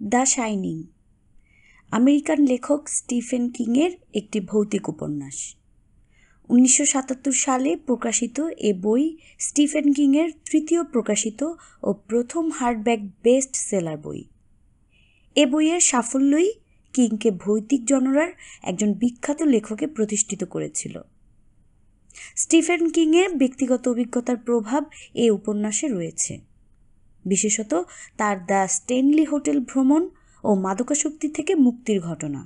The shining American লেখক Stephen কিংয়ের একটি ভৌতিক উপন্যাস। 1977 সালে প্রকাশিত এ বই স্টিফেন কিংয়ের তৃতীয় প্রকাশিত ও প্রথম হার্ডব্যাক বেস্ট সেলার বই। এ বইয়ের সাফল্যই কিংকে ভৌতিক জনরার একজন বিখ্যাত লেখকে প্রতিষ্ঠিত করেছিল। স্টিফেন কিংয়ের ব্যক্তিগত অভিজ্ঞতার প্রভাব এ উপন্যাসে রয়েছে, বিশেষত তার দ্য স্টেনলি হোটেল ভ্রমণ ও মাদকাসক্তি থেকে মুক্তির ঘটনা।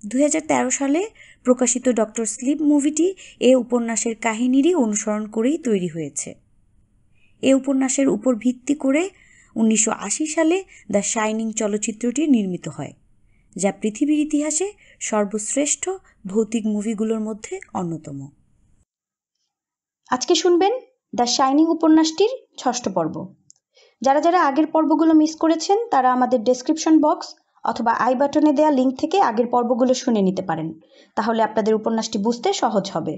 2013 সালে প্রকাশিত ডক্টর স্লিপ মুভিটি এ উপন্যাসের কাহিনীরই অনুসরণ করেই তৈরি হয়েছে। এ উপন্যাসের উপর ভিত্তি করে 1980 সালে দ্য শাইনিং চলচ্চিত্রটি নির্মিত হয়, যা পৃথিবীর ইতিহাসে সর্বশ্রেষ্ঠ ভৌতিক মুভিগুলোর মধ্যে অন্যতম। আজকে শুনবেন দ্য শাইনিং উপন্যাসটির 6ষ্ঠ পর্ব। যারা যারা আগের পর্বগুলো মিস করেছেন তারা আমাদের ডেসক্রিপশন বক্স অথবা আই বাটনে দেওয়া লিঙ্ক থেকে আগের পর্বগুলো শুনে নিতে পারেন, তাহলে আপনাদের উপন্যাসটি বুঝতে সহজ হবে।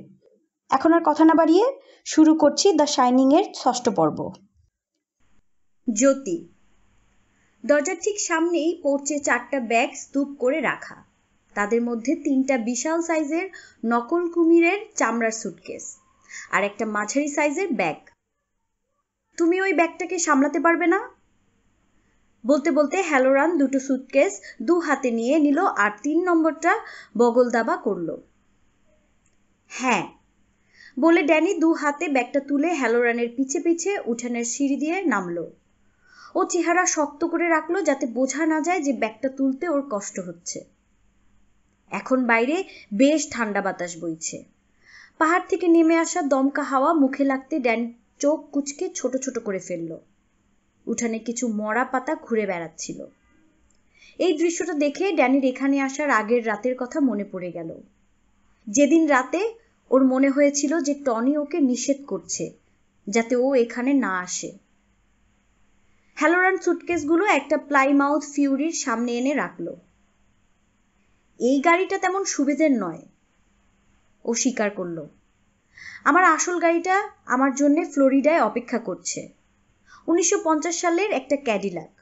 এখন আর কথা না বাড়িয়ে শুরু করছি দ্য শাইনিংয়ের 6ষ্ঠ পর্ব। জ্যোতি। দরজার ঠিক সামনেই পড়ছে 4টা ব্যাগ স্তূপ করে রাখা, তাদের মধ্যে 3টা বিশাল সাইজের নকল কুমিরের চামড়ার সুটকেস আর একটা মাঝারি সাইজের ব্যাগ। তুমি ওই ব্যাগটাকে সামলাতে পারবে না? বলতে বলতে হ্যালোরান 2টো সুটকেস 2 হাতে নিয়ে নিল আর 3 নম্বরটা বগল দাবা করল। হ্যাঁ বলে ড্যানি 2 হাতে ব্যাগটা তুলে হ্যালোরানের পিছে পিছে উঠানের সিঁড়ি দিয়ে নামলো। ও চেহারা শক্ত করে রাখলো যাতে বোঝা না যায় যে ব্যাগটা তুলতে ওর কষ্ট হচ্ছে। এখন বাইরে বেশ ঠান্ডা বাতাস বইছে। পাহাড় থেকে নেমে আসা দমকা হাওয়া মুখে লাগতে ড্যানি চোখ কুঁচকে ছোট ছোট করে ফেলল। উঠানে কিছু মরা পাতা ঘুরে বেড়াচ্ছিল। এই দৃশ্যটা দেখে ড্যানির এখানে আসার আগের রাতের কথা মনে পড়ে গেল, যেদিন রাতে ওর মনে হয়েছিল যে টনি ওকে নিষেধ করছে যাতে ও এখানে না আসে। হ্যালোরান সুটকেসগুলো একটা প্লাইমাউথ ফিউরির সামনে এনে রাখলো। এই গাড়িটা তেমন সুবিধের নয়, ও স্বীকার করলো। আমার আসল গাড়িটা আমার জন্য ফ্লোরিডায় অপেক্ষা করছে। 1950 সালের একটা ক্যাডিলাক।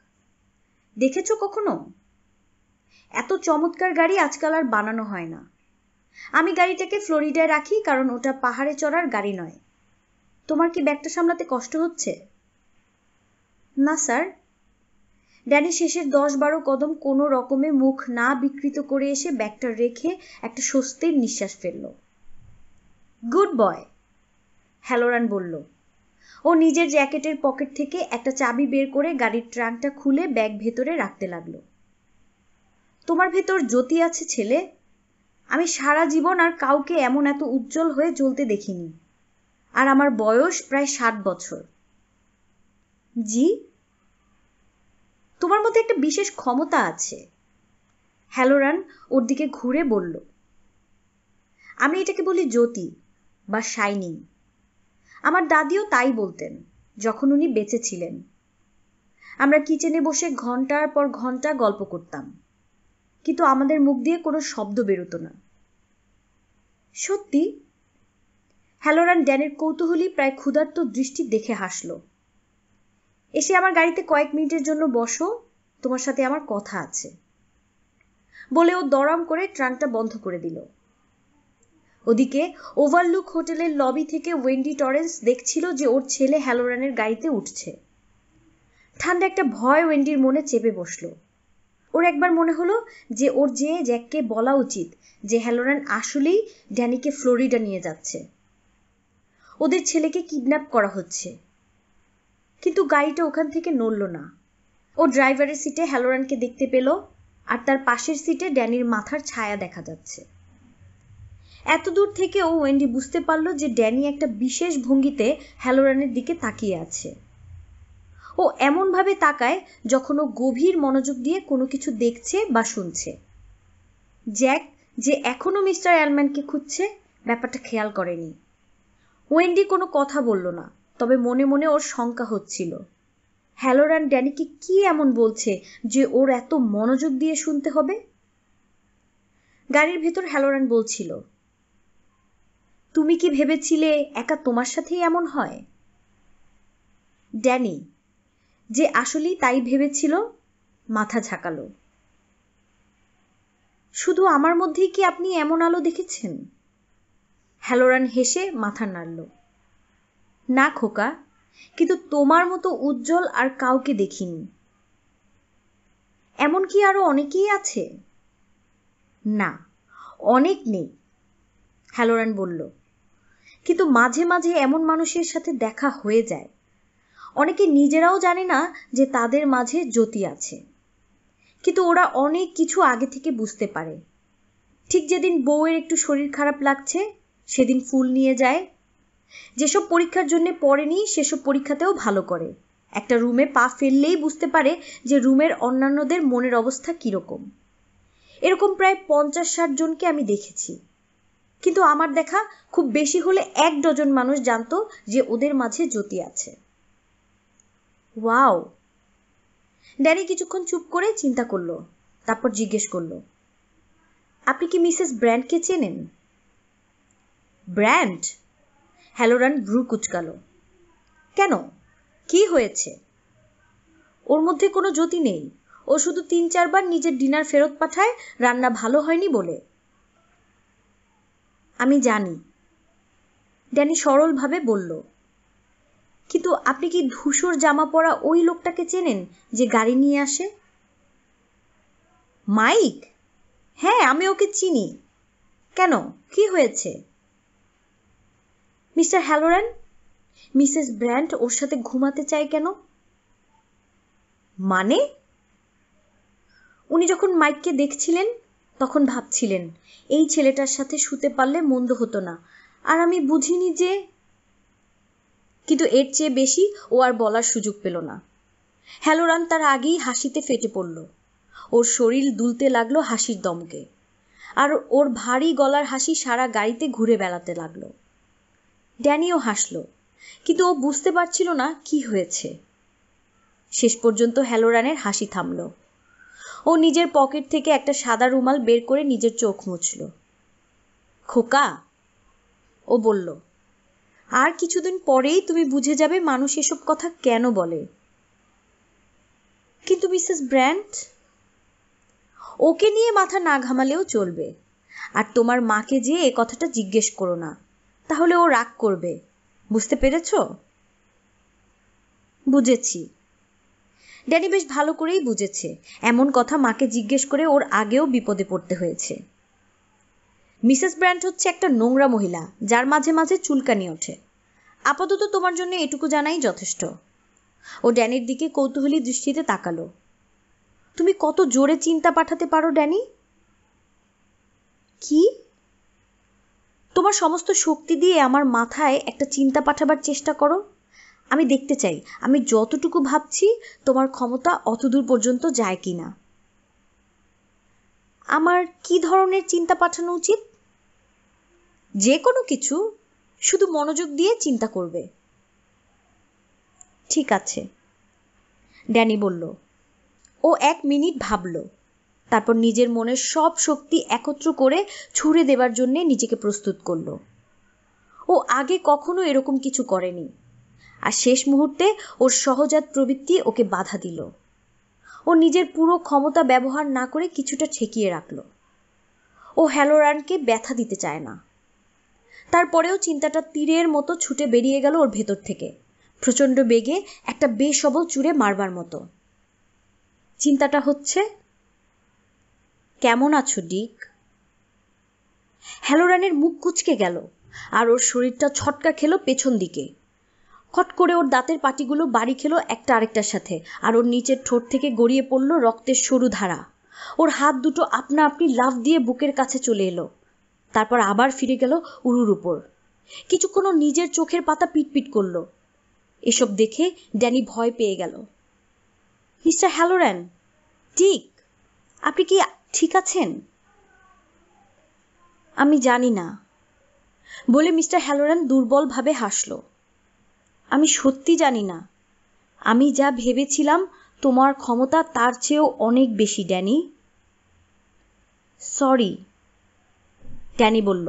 দেখেছো কখনো? এত চমৎকার গাড়ি আজকাল আর বানানো হয় না। আমি গাড়িটাকে ফ্লোরিডায় রাখি কারণ ওটা পাহাড়ে চড়ার গাড়ি নয়। তোমার কি ব্যাগটা সামলাতে কষ্ট হচ্ছে? না স্যার। ড্যানি শেষের 10-12 কদম কোনো রকমে মুখ না বিকৃত করে এসে ব্যাগটা রেখে একটা স্বস্তির নিঃশ্বাস ফেলল। গুড বয়, হ্যালোরান বলল। ও নিজের জ্যাকেটের পকেট থেকে একটা চাবি বের করে গাড়ির ট্রাঙ্কটা খুলে ব্যাগ ভেতরে রাখতে লাগলো। তোমার ভেতর জ্যোতি আছে ছেলে। আমি সারা জীবন আর কাউকে এমন এত উজ্জ্বল হয়ে জ্বলতে দেখিনি, আর আমার বয়স প্রায় 60 বছর। জি? তোমার মধ্যে একটা বিশেষ ক্ষমতা আছে। হ্যালোরান ওর দিকে ঘুরে বলল। আমি এটাকে বলি জ্যোতি বা শাইনিং। আমার দাদিও তাই বলতেন যখন উনি বেঁচে ছিলেন। আমরা কিচেনে বসে ঘন্টার পর ঘন্টা গল্প করতাম, কিন্তু আমাদের মুখ দিয়ে কোনো শব্দ বেরোতো না। সত্যি? হ্যালোরান ড্যানের কৌতূহলী প্রায় ক্ষুধার্ত দৃষ্টি দেখে হাসল। এসে আমার গাড়িতে কয়েক মিনিটের জন্য বসো, তোমার সাথে আমার কথা আছে বলে ও দরাম করে ট্রাঙ্কটা বন্ধ করে দিল। ওদিকে ওভারলুক হোটেলের লবি থেকে ওয়েন্ডি টরেন্স দেখছিল যে ওর ছেলে হ্যালোরানের গাড়িতে উঠছে। ঠান্ডা একটা ভয় ওয়েন্ডির মনে চেপে বসলো। ওর একবার মনে হলো যে ওর জ্যাককে বলা উচিত যে হ্যালোরান আসলেই ড্যানিকে ফ্লোরিডা নিয়ে যাচ্ছে, ওদের ছেলেকে কিডন্যাপ করা হচ্ছে। কিন্তু গাড়িটা ওখান থেকে নড়ল না। ও ড্রাইভারের সিটে হ্যালোরানকে দেখতে পেল, আর তার পাশের সিটে ড্যানির মাথার ছায়া দেখা যাচ্ছে। এত দূর থেকেও ওয়েন্ডি বুঝতে পারল যে ড্যানি একটা বিশেষ ভঙ্গিতে হ্যালোরানের দিকে তাকিয়ে আছে। ও এমনভাবে তাকায় যখন ও গভীর মনোযোগ দিয়ে কোনো কিছু দেখছে বা শুনছে। জ্যাক, যে এখনো মিস্টার অ্যালম্যানকে খুঁজছে, ব্যাপারটা খেয়াল করেনি। ওয়েন্ডি কোনো কথা বলল না, তবে মনে মনে ওর শঙ্কা হচ্ছিল। হ্যালোরান ড্যানিকে কি এমন বলছে যে ওর এত মনোযোগ দিয়ে শুনতে হবে? গাড়ির ভেতর হ্যালোরান বলছিল, তুমি কি ভেবেছিলে একা তোমার সাথেই এমন হয়? ড্যানি, যে আসলেই তাই ভেবেছিল, মাথা ঝাঁকালো। শুধু আমার মধ্যেই কি আপনি এমন আলো দেখেছেন? হ্যালোরান হেসে মাথা নাড়ল। না খোকা, কিন্তু তোমার মতো উজ্জ্বল আর কাউকে দেখিনি। এমন কি আরো অনেকেই আছে? না, অনেক নেই, হ্যালোরান বলল। কিন্তু মাঝে মাঝে এমন মানুষের সাথে দেখা হয়ে যায়, অনেকে নিজেরাও জানে না যে তাদের মাঝে জ্যোতি আছে, কিন্তু ওরা অনেক কিছু আগে থেকে বুঝতে পারে। ঠিক যেদিন বউয়ের একটু শরীর খারাপ লাগছে সেদিন ফুল নিয়ে যায়। যেসব পরীক্ষার জন্য পড়েনি সেসব পরীক্ষাতেও ভালো করে। একটা রুমে পা ফেললেই বুঝতে পারে যে রুমের অন্যান্যদের মনের অবস্থা কিরকম। এরকম প্রায় 50-60 জনকে আমি দেখেছি, কিন্তু আমার দেখা খুব বেশি হলে 1 ডজন মানুষ জানতো যে ওদের মাঝে জ্যোতি আছে। ওয়াও! ড্যানি কিছুক্ষণ চুপ করে চিন্তা করলো, তারপর জিজ্ঞেস করলো, আপনি কি মিসেস ব্র্যান্ডকে চেনেন? ব্র্যান্ড? হ্যালোরান ভ্রু কুচকালো। কেন, কি হয়েছে? ওর মধ্যে কোনো জ্যোতি নেই, ও শুধু 3-4 বার নিজের ডিনার ফেরত পাঠায় রান্না ভালো হয়নি বলে। আমি জানি, ড্যানি সরলভাবে বলল। কিন্তু আপনি কি ধূসর জামা পরা ওই লোকটাকে চেনেন যে গাড়ি নিয়ে আসে? মাইক? হ্যাঁ, আমি ওকে চিনি। কেন, কি হয়েছে? মিস্টার হ্যালোরান, মিসেস ব্র্যান্ড ওর সাথে ঘুমাতে চায় কেন? মানে? উনি যখন মাইককে দেখছিলেন তখন ভাবছিলেন এই ছেলেটার সাথে শুতে পারলে মন্দ হতো না, আর আমি বুঝিনি যে। কিন্তু এর চেয়ে বেশি ও আর বলার সুযোগ পেল না। হ্যালোরান তার আগেই হাসিতে ফেটে পড়ল। ওর শরীর দুলতে লাগলো হাসির দমকে, আর ওর ভারী গলার হাসি সারা গাড়িতে ঘুরে বেড়াতে লাগলো। ড্যানিও হাসলো, কিন্তু ও বুঝতে পারছিল না কি হয়েছে। শেষ পর্যন্ত হ্যালোরানের হাসি থামল। ও নিজের পকেট থেকে একটা সাদা রুমাল বের করে নিজের চোখ মুছল। খোকা, ও বলল, আর কিছুদিন পরেই তুমি বুঝে যাবে মানুষ এসব কথা কেন বলে। কিন্তু মিসেস ব্র্যান্ড? ওকে নিয়ে মাথা না ঘামালেও চলবে। আর তোমার মাকে যে এ কথাটা জিজ্ঞেস করো না, তাহলে ও রাগ করবে। বুঝতে পেরেছ? বুঝেছি। ড্যানি বেশ ভালো করেই বুঝেছে। এমন কথা মাকে জিজ্ঞেস করে ওর আগেও বিপদে পড়তে হয়েছে। মিসেস ব্র্যান্ড হচ্ছে একটা নোংরা মহিলা যার মাঝে মাঝে চুলকানি ওঠে। আপাতত তোমার জন্য এটুকু জানাই যথেষ্ট। ও ড্যানির দিকে কৌতূহলী দৃষ্টিতে তাকালো। তুমি কত জোরে চিন্তা পাঠাতে পারো ড্যানি? কি? তোমার সমস্ত শক্তি দিয়ে আমার মাথায় একটা চিন্তা পাঠাবার চেষ্টা করো। আমি দেখতে চাই আমি যতটুকু ভাবছি তোমার ক্ষমতা অতদূর পর্যন্ত যায় কিনা। আমার কি ধরনের চিন্তা পাঠানো উচিত? যে কোনো কিছু, শুধু মনোযোগ দিয়ে চিন্তা করবে। ঠিক আছে, ড্যানি বলল। ও 1 মিনিট ভাবল, তারপর নিজের মনের সব শক্তি একত্র করে ছুড়ে দেবার জন্য নিজেকে প্রস্তুত করল। ও আগে কখনো এরকম কিছু করেনি, আর শেষ মুহূর্তে ওর সহজাত প্রবৃত্তি ওকে বাধা দিল। ও নিজের পুরো ক্ষমতা ব্যবহার না করে কিছুটা ঠেকিয়ে রাখল। ও হ্যালোরানকে ব্যথা দিতে চায় না। তারপরেও চিন্তাটা তীরের মতো ছুটে বেরিয়ে গেল ওর ভেতর থেকে, প্রচণ্ড বেগে, একটা বেসবল চুড়ে মারবার মতো। চিন্তাটা হচ্ছে, কেমন আছো ডিক? হ্যালোরানের মুখ কুঁচকে গেল, আর ওর শরীরটা ছটকা খেলো পেছন দিকে। খট করে ওর দাঁতের পাটিগুলো বাড়ি খেলো একটা আরেকটার সাথে, আর ওর নিচের ঠোঁট থেকে গড়িয়ে পড়ল রক্তের সরু ধারা। ওর হাত দুটো আপনা আপনি লাফ দিয়ে বুকের কাছে চলে এলো, তারপর আবার ফিরে গেল উরুর উপর। কিছুক্ষণ নিজের চোখের পাতা পিটপিট করলো। এসব দেখে ড্যানি ভয় পেয়ে গেল। মিস্টার হ্যালোরান, ঠিক, আপনি কি ঠিক আছেন? আমি জানি না, বলে মিস্টার হ্যালোরান দুর্বলভাবে হাসল। আমি সত্যি জানি না। আমি যা ভেবেছিলাম তোমার ক্ষমতা তার চেয়েও অনেক বেশি ড্যানি। সরি, ড্যানি বলল।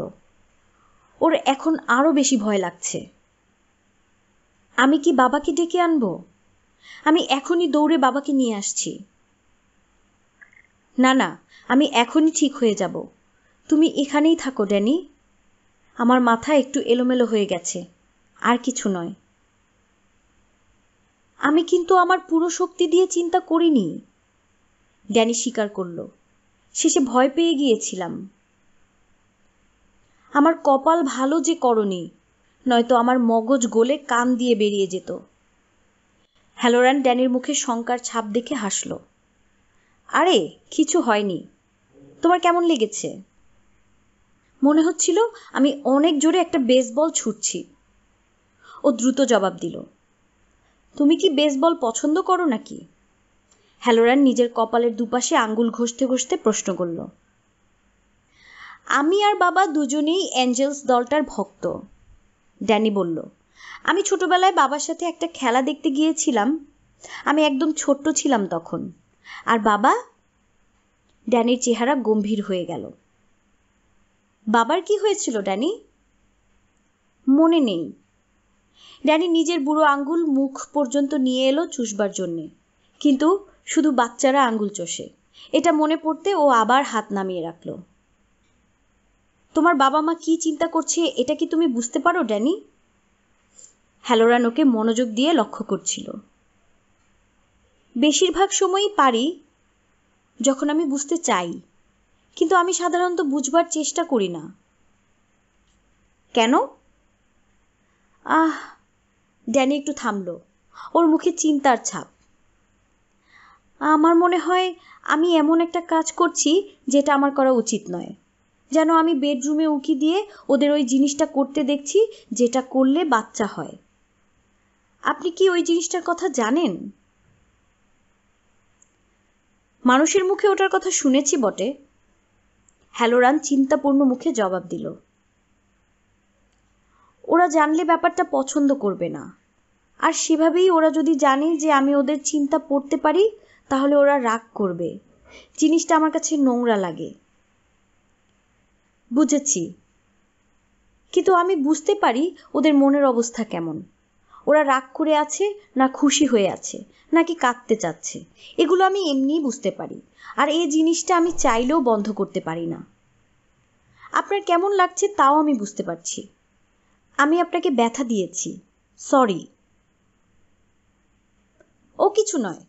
ওর এখন আরো বেশি ভয় লাগছে। আমি কি বাবাকে ডেকে আনবো? আমি এখনই দৌড়ে বাবাকে নিয়ে আসছি। না না, আমি এখনই ঠিক হয়ে যাব। তুমি এখানেই থাকো ড্যানি। আমার মাথা একটু এলোমেলো হয়ে গেছে, আর কিছু নয়। আমি কিন্তু আমার পুরো শক্তি দিয়ে চিন্তা করিনি, ড্যানি স্বীকার করল। শেষে ভয় পেয়ে গিয়েছিলাম। আমার কপাল ভালো যে করনি, নয়তো আমার মগজ গলে কান দিয়ে বেরিয়ে যেত। হ্যালোরান ড্যানির মুখে শঙ্কার ছাপ দেখে হাসল। আরে কিছু হয়নি। তোমার কেমন লেগেছে? মনে হচ্ছিল আমি অনেক জোরে একটা বেসবল ছুটছি। ও দ্রুত জবাব দিল, তুমি কি বেসবল পছন্দ করো নাকি? হ্যালোরান নিজের কপালের দুপাশে আঙ্গুল ঘষতে ঘষতে প্রশ্ন করল। আমি আর বাবা দুজনেই অ্যাঞ্জেলস দলটার ভক্ত, ড্যানি বলল। আমি ছোটবেলায় বাবার সাথে একটা খেলা দেখতে গিয়েছিলাম। আমি একদম ছোট্ট ছিলাম তখন। আর বাবা? ড্যানির চেহারা গম্ভীর হয়ে গেল। বাবার কি হয়েছিল ড্যানি? মনে নেই। ড্যানি নিজের বুড়ো আঙ্গুল মুখ পর্যন্ত নিয়ে এলো চুষবার জন্যে, কিন্তু শুধু বাচ্চারা আঙ্গুল চষে। এটা মনে পড়তে ও আবার হাত নামিয়ে রাখল। তোমার বাবা মা কি চিন্তা করছে এটা কি তুমি বুঝতে পারো ড্যানি? হ্যালোরান ওকে মনোযোগ দিয়ে লক্ষ্য করছিল। বেশিরভাগ সময়ই পারি, যখন আমি বুঝতে চাই, কিন্তু আমি সাধারণত বুঝবার চেষ্টা করি না। কেন? ড্যানি একটু থামল, ওর মুখে চিন্তার ছাপ। আমার মনে হয় আমি এমন একটা কাজ করছি যেটা আমার করা উচিত নয়। যেন আমি বেডরুমে উকি দিয়ে ওদের ওই জিনিসটা করতে দেখছি যেটা করলে বাচ্চা হয়। আপনি কি ওই জিনিসটার কথা জানেন? মানুষের মুখে ওটার কথা শুনেছি বটে, হ্যালোরান চিন্তাপূর্ণ মুখে জবাব দিল। ওরা জানলে ব্যাপারটা পছন্দ করবে না, আর সেভাবেই ওরা যদি জানে যে আমি ওদের চিন্তা পড়তে পারি, তাহলে ওরা রাগ করবে। জিনিসটা আমার কাছে নোংরা লাগে। বুঝেছি, কিন্তু আমি বুঝতে পারি ওদের মনের অবস্থা কেমন। ওরা রাগ করে আছে, না খুশি হয়ে আছে, নাকি কাঁদতে চাচ্ছে, এগুলো আমি এমনিই বুঝতে পারি। আর এই জিনিসটা আমি চাইলেও বন্ধ করতে পারি না। আপনার কেমন লাগছে তাও আমি বুঝতে পারছি। আমি আপনাকে ব্যথা দিয়েছি, সরি। ও কিছু নয়,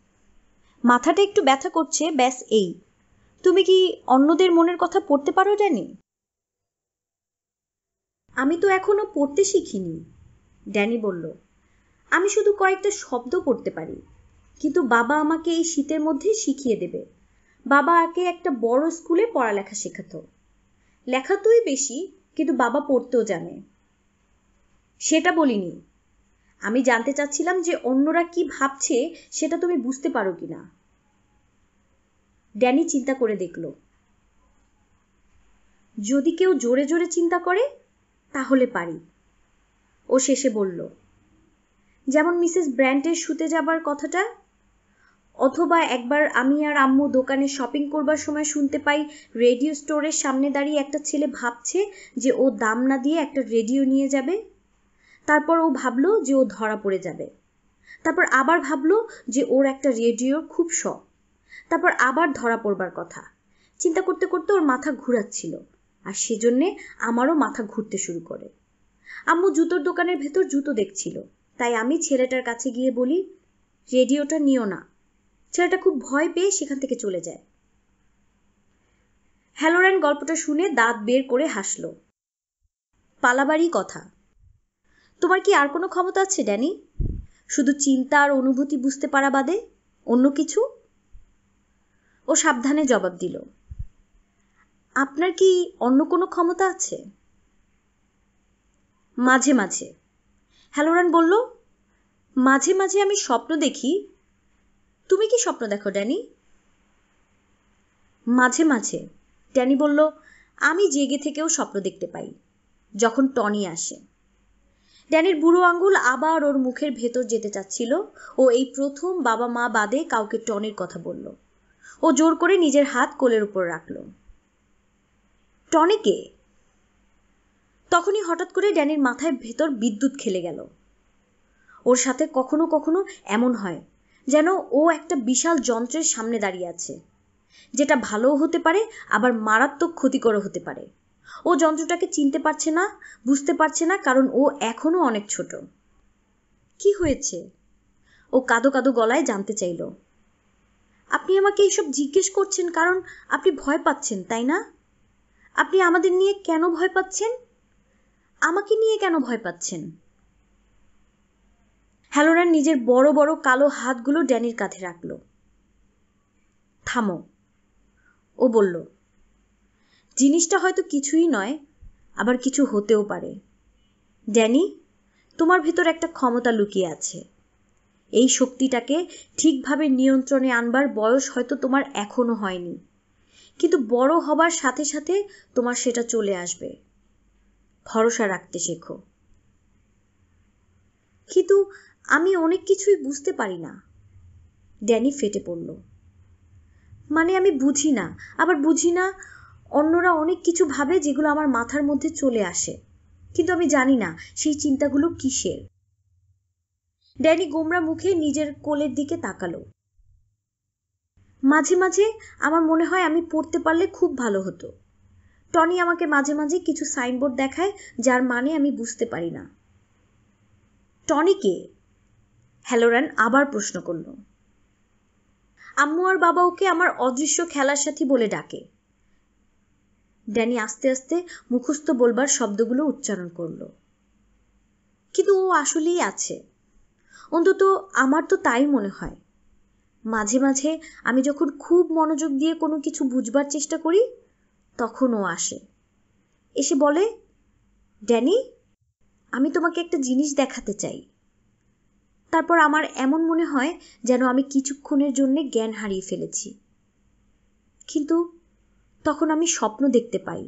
মাথাটা একটু ব্যথা করছে, ব্যাস এই। তুমি কি অন্যদের মনের কথা পড়তে পারো ড্যানি? আমি তো এখনো পড়তে শিখিনি, ড্যানি বলল। আমি শুধু কয়েকটা শব্দ পড়তে পারি, কিন্তু বাবা আমাকে এই শীতের মধ্যে শিখিয়ে দেবে। বাবা আগে একটা বড় স্কুলে পড়ালেখা শেখাতো। লেখা তোই বেশি, কিন্তু বাবা পড়তেও জানে। সেটা বলিনি। আমি জানতে চাচ্ছিলাম যে অন্যরা কি ভাবছে সেটা তুমি বুঝতে পারো কিনা। ড্যানি চিন্তা করে দেখল। যদি কেউ জোরে জোরে চিন্তা করে তাহলে পারি। ও শেষে বলল, যেমন মিসেস ব্র্যান্টের শুতে যাবার কথাটা, অথবা একবার আমি আর আম্মু দোকানে শপিং করবার সময় শুনতে পাই রেডিও স্টোরের সামনে দাঁড়িয়ে একটা ছেলে ভাবছে যে ও দাম না দিয়ে একটা রেডিও নিয়ে যাবে। তারপর ও ভাবলো যে ও ধরা পড়ে যাবে। তারপর আবার ভাবলো যে ওর একটা রেডিওর খুব শখ। তারপর আবার ধরা পড়বার কথা। চিন্তা করতে করতে ওর মাথা ঘুরাচ্ছিল, আর সেজন্যে আমারও মাথা ঘুরতে শুরু করে। আম্মু জুতোর দোকানের ভেতর জুতো দেখছিল, তাই আমি ছেলেটার কাছে গিয়ে বলি, রেডিওটা নিও না। ছেলেটা খুব ভয় পেয়ে সেখান থেকে চলে যায়। হ্যালোরান গল্পটা শুনে দাঁত বের করে হাসল। পালাবারই কথা। তোমার কি আর কোনো ক্ষমতা আছে ড্যানি? শুধু চিন্তা আর অনুভূতি বুঝতে পারা বাদে অন্য কিছু? ও সাবধানে জবাব দিল, আপনার কি অন্য কোনো ক্ষমতা আছে? মাঝে মাঝে, হ্যালোরান বলল। মাঝে মাঝে আমি স্বপ্ন দেখি। তুমি কি স্বপ্ন দেখো ড্যানি? মাঝে মাঝে, ড্যানি বলল। আমি জেগে থেকেও স্বপ্ন দেখতে পাই, যখন টনি আসে। ড্যানির বুড়ো আঙ্গুল আবার ওর মুখের ভেতর যেতে চাচ্ছিল। ও এই প্রথম বাবা মা বাদে কাউকে টনির কথা বলল। ও জোর করে নিজের হাত কোলের উপর রাখল। টনিকে? তখনই হঠাৎ করে ড্যানির মাথায় ভেতর বিদ্যুৎ খেলে গেল। ওর সাথে কখনো কখনো এমন হয় যেন ও একটা বিশাল যন্ত্রের সামনে দাঁড়িয়ে আছে, যেটা ভালোও হতে পারে আবার মারাত্মক ক্ষতিকরও হতে পারে। ও যন্ত্রটাকে চিনতে পারছে না, বুঝতে পারছে না, কারণ ও এখনো অনেক ছোট। কি হয়েছে? ও কাঁদো কাঁদো গলায় জানতে চাইল। আপনি আমাকে এইসব জিজ্ঞেস করছেন কারণ আপনি ভয় পাচ্ছেন, তাই না? আপনি আমাদের নিয়ে কেন ভয় পাচ্ছেন? আমাকে নিয়ে কেন ভয় পাচ্ছেন? হ্যালোরান নিজের বড় বড় কালো হাতগুলো ড্যানির কাঁধে রাখল। থামো, ও বলল। জিনিসটা হয়তো কিছুই নয়, আবার কিছু হতেও পারে। ড্যানি, তোমার ভিতর একটা ক্ষমতা লুকিয়ে আছে। এই শক্তিটাকে ঠিকভাবে নিয়ন্ত্রণে আনবার বয়স হয়তো তোমার এখনো হয়নি, কিন্তু বড় হবার সাথে সাথে তোমার সেটা চলে আসবে। ভরসা রাখতে শেখো। কিন্তু আমি অনেক কিছুই বুঝতে পারি না। ড্যানি ফেটে পড়ল। মানে আমি বুঝি না, আবার বুঝি না। অন্যরা অনেক কিছু ভাবে যেগুলো আমার মাথার মধ্যে চলে আসে, কিন্তু আমি জানি না সেই চিন্তাগুলো কিসের। ড্যানি গোমরা মুখে নিজের কোলের দিকে তাকালো। মাঝে মাঝে আমার মনে হয় আমি পড়তে পারলে খুব ভালো হতো। টনি আমাকে মাঝে মাঝে কিছু সাইনবোর্ড দেখায় যার মানে আমি বুঝতে পারি না। টনি কে? হ্যালোরান আবার প্রশ্ন করল। আম্মু আর বাবা ওকে আমার অদৃশ্য খেলার সাথী বলে ডাকে। ড্যানি আস্তে আস্তে মুখস্থ বলবার শব্দগুলো উচ্চারণ করল। কিন্তু ও আসলেই আছে, অন্তত আমার তো তাই মনে হয়। মাঝে মাঝে আমি যখন খুব মনোযোগ দিয়ে কোনো কিছু বুঝবার চেষ্টা করি, তখন ও আসে, এসে বলে, ড্যানি, আমি তোমাকে একটা জিনিস দেখাতে চাই। তারপর আমার এমন মনে হয় যেন আমি কিছুক্ষণের জন্য জ্ঞান হারিয়ে ফেলেছি। কিন্তু তখন আমি স্বপ্ন দেখতে পাই,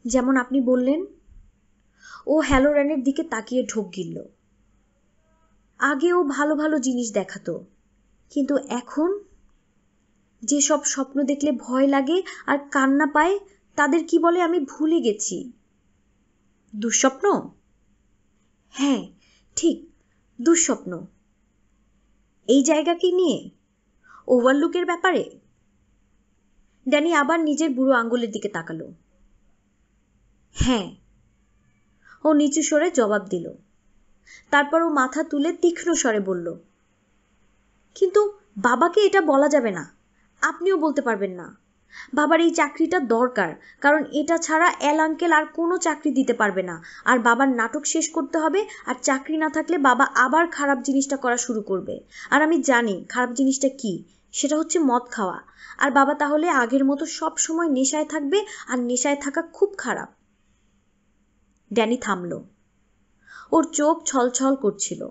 যেমন আপনি বললেন। ও হ্যালোরানের দিকে তাকিয়ে ঢোক গিলল। আগে ও ভালো ভালো জিনিস দেখাতো, কিন্তু এখন যেসব স্বপ্ন দেখলে ভয় লাগে আর কান্না পায় তাদের কি বলে আমি ভুলে গেছি। দুঃস্বপ্ন? হ্যাঁ, ঠিক, দুঃস্বপ্ন। এই জায়গাকে নিয়ে, ওভারলুকের ব্যাপারে? ড্যানি আবার নিজের বুড়ো আঙ্গুলের দিকে তাকালো। হ্যাঁ, ও নিচু স্বরে জবাব দিল। তারপর ও মাথা তুলে তীক্ষ্ণ স্বরে বলল, কিন্তু বাবাকে এটা বলা যাবে না, আপনিও বলতে পারবেন না। বাবার এই চাকরিটা দরকার, কারণ এটা ছাড়া এল আঙ্কেল আর কোনো চাকরি দিতে পারবে না। আর বাবার নাটক শেষ করতে হবে, আর চাকরি না থাকলে বাবা আবার খারাপ জিনিসটা করা শুরু করবে। আর আমি জানি খারাপ জিনিসটা কি, সেটা হচ্ছে মদ খাওয়া। আর বাবা তাহলে আগের মতো সব সময় নেশায় থাকবে, আর নেশায় থাকা খুব খারাপ। ড্যানি থামল। ওর চোখ ছলছল করছিল।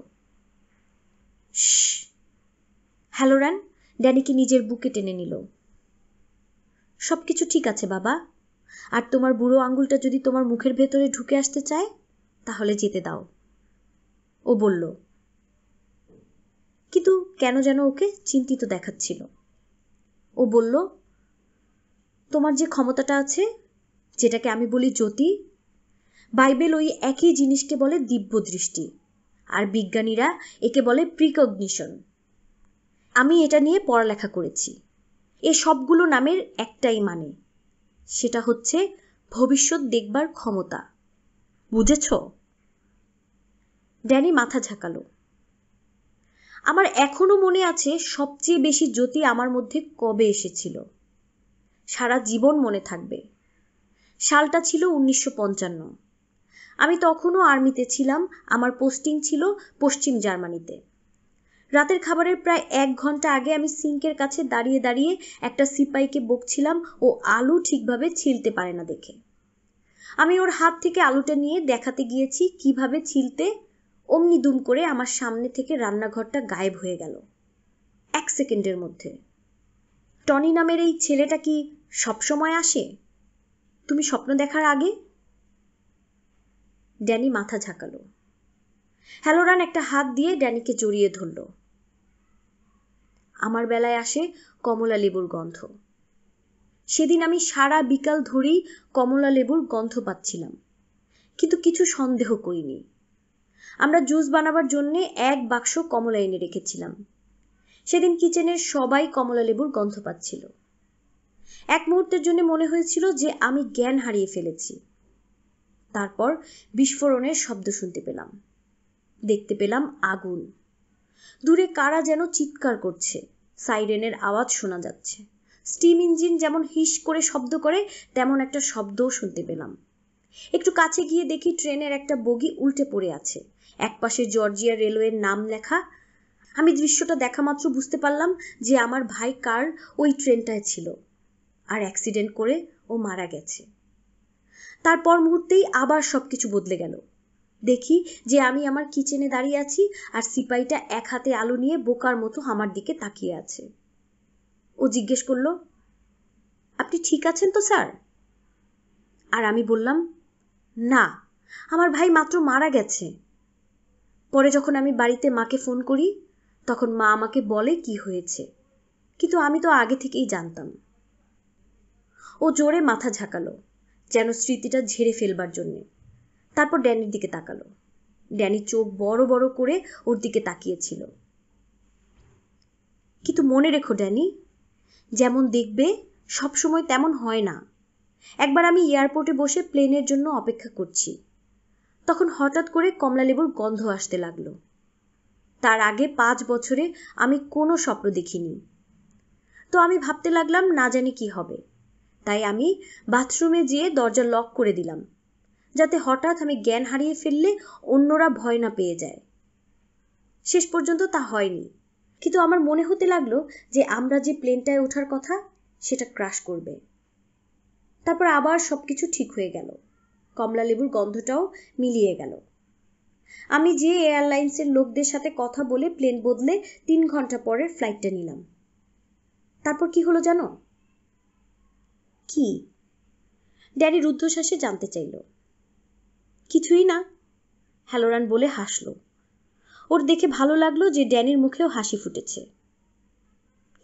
হ্যালোরান ড্যানিকে নিজের বুকে টেনে নিল। সবকিছু ঠিক আছে বাবা, আর তোমার বুড়ো আঙ্গুলটা যদি তোমার মুখের ভেতরে ঢুকে আসতে চায় তাহলে যেতে দাও, ও বলল। কিন্তু কেন যেন ওকে চিন্তিত দেখাচ্ছিল। ও বলল, তোমার যে ক্ষমতাটা আছে, যেটাকে আমি বলি জ্যোতি, বাইবেল ওই একই জিনিসকে বলে দিব্য দৃষ্টি, আর বিজ্ঞানীরা একে বলে প্রিকগনিশন। আমি এটা নিয়ে পড়ালেখা করেছি। এ সবগুলো নামের একটাই মানে, সেটা হচ্ছে ভবিষ্যৎ দেখবার ক্ষমতা। বুঝেছ? ড্যানি মাথা ঝাঁকালো। আমার এখনো মনে আছে সবচেয়ে বেশি জ্যোতি আমার মধ্যে কবে এসেছিল। সারা জীবন মনে থাকবে। সালটা ছিল 1955। আমি তখনও আর্মিতে ছিলাম। আমার পোস্টিং ছিল পশ্চিম জার্মানিতে। রাতের খাবারের প্রায় 1 ঘন্টা আগে আমি সিঙ্কের কাছে দাঁড়িয়ে দাঁড়িয়ে একটা সিপাইকে বকছিলাম ও আলু ঠিকভাবে ছিলতে পারে না দেখে। আমি ওর হাত থেকে আলুটা নিয়ে দেখাতে গিয়েছি কিভাবে ছিলতে, অমনি দুম করে আমার সামনে থেকে রান্নাঘরটা গায়েব হয়ে গেল 1 সেকেন্ডের মধ্যে। টনি নামের এই ছেলেটা কি সবসময় আসে তুমি স্বপ্ন দেখার আগে? ড্যানি মাথা ঝাঁকালো। হ্যালোরান একটা হাত দিয়ে ড্যানিকে জড়িয়ে ধরল। আমার বেলায় আসে কমলা লেবুর গন্ধ। সেদিন আমি সারা বিকাল ধরেই কমলা লেবুর গন্ধ পাচ্ছিলাম, কিন্তু কিছু সন্দেহ করিনি। আমরা জুস বানাবার জন্য 1 বাক্স কমলা এনে রেখেছিলাম। সেদিন কিচেনের সবাই কমলা লেবুর গন্ধ পাচ্ছিল। এক মুহূর্তের জন্য মনে হয়েছিল যে আমি জ্ঞান হারিয়ে ফেলেছি। তারপর বিস্ফোরণের শব্দ শুনতে পেলাম, দেখতে পেলাম আগুন। দূরে কারা যেন চিৎকার করছে, সাইরেনের আওয়াজ শোনা যাচ্ছে। স্টিম ইঞ্জিন যেমন হিস করে শব্দ করে তেমন একটা শব্দও শুনতে পেলাম। একটু কাছে গিয়ে দেখি ট্রেনের একটা বগি উল্টে পড়ে আছে, একপাশে জর্জিয়া রেলওয়ের নাম লেখা। আমি দৃশ্যটা দেখা মাত্র বুঝতে পারলাম যে আমার ভাই কার্ল ওই ট্রেনটায় ছিল, আর অ্যাক্সিডেন্ট করে ও মারা গেছে। তারপর মুহূর্তেই আবার সবকিছু বদলে গেল। দেখি যে আমি আমার কিচেনে দাঁড়িয়ে আছি, আর সিপাইটা এক হাতে আলো নিয়ে বোকার মতো আমার দিকে তাকিয়ে আছে। ও জিজ্ঞেস করলো, আপনি ঠিক আছেন তো স্যার? আর আমি বললাম, না, আমার ভাই মাত্র মারা গেছে। পরে যখন আমি বাড়িতে মাকে ফোন করি, তখন মা আমাকে বলে কি হয়েছে, কিন্তু আমি তো আগে থেকেই জানতাম। ও জোরে মাথা ঝাঁকালো, যেন স্মৃতিটা ঝেড়ে ফেলবার জন্যে। তারপর ড্যানির দিকে তাকালো। ড্যানি চোখ বড় বড় করে ওর দিকে তাকিয়েছিল। কিন্তু মনে রেখো ড্যানি, যেমন দেখবে সবসময় তেমন হয় না। একবার আমি এয়ারপোর্টে বসে প্লেনের জন্য অপেক্ষা করছি, তখন হঠাৎ করে কমলালেবুর গন্ধ আসতে লাগলো। তার আগে 5 বছরে আমি কোনো স্বপ্ন দেখিনি। তো আমি ভাবতে লাগলাম না জানি কি হবে, তাই আমি বাথরুমে যেয়ে দরজা লক করে দিলাম, যাতে হঠাৎ আমি জ্ঞান হারিয়ে ফেললে অন্যরা ভয় না পেয়ে যায়। শেষ পর্যন্ত তা হয়নি, কিন্তু আমার মনে হতে লাগলো যে আমরা যে প্লেনটায় ওঠার কথা সেটা ক্র্যাশ করবে। তারপর আবার সবকিছু ঠিক হয়ে গেল, কমলালেবুর গন্ধটাও মিলিয়ে গেল। আমি যে এয়ারলাইন্সের লোকদের সাথে কথা বলে প্লেন বদলে 3 ঘন্টা পরের ফ্লাইটটা নিলাম। তারপর কি হলো জানো? কি? ড্যানি রুদ্ধশ্বাসে জানতে চাইল। কিছুই না, হ্যালোরান বলে হাসলো। ওর দেখে ভালো লাগলো যে ড্যানির মুখেও হাসি ফুটেছে।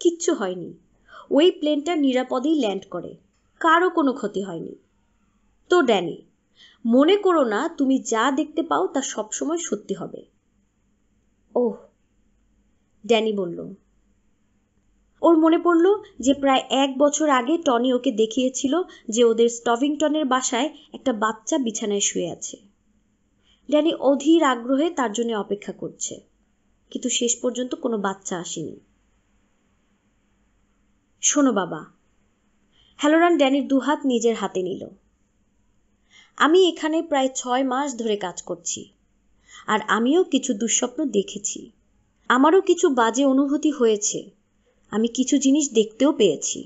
কিচ্ছু হয়নি, ওই প্লেনটা নিরাপদেই ল্যান্ড করে, কারো কোনো ক্ষতি হয়নি। তো ড্যানি, মনে করো না তুমি যা দেখতে পাও তা সবসময় সত্যি হবে। ওহ, ড্যানি বলল। ওর মনে পড়ল যে প্রায় 1 বছর আগে টনি ওকে দেখিয়েছিল যে ওদের স্টভিংটনের বাসায় একটা বাচ্চা বিছানায় শুয়ে আছে। ড্যানি অধীর আগ্রহে তার জন্য অপেক্ষা করছে, কিন্তু শেষ পর্যন্ত কোনো বাচ্চা আসেনি। শোনো বাবা, হ্যালোরান ড্যানির দুহাত নিজের হাতে নিল। আমি এখানে প্রায় 6 মাস ধরে কাজ করছি, আর আমিও কিছু দুঃস্বপ্ন দেখেছি। আমারও কিছু বাজে অনুভূতি হয়েছে, আমি কিছু জিনিস দেখতেও পেয়েছি।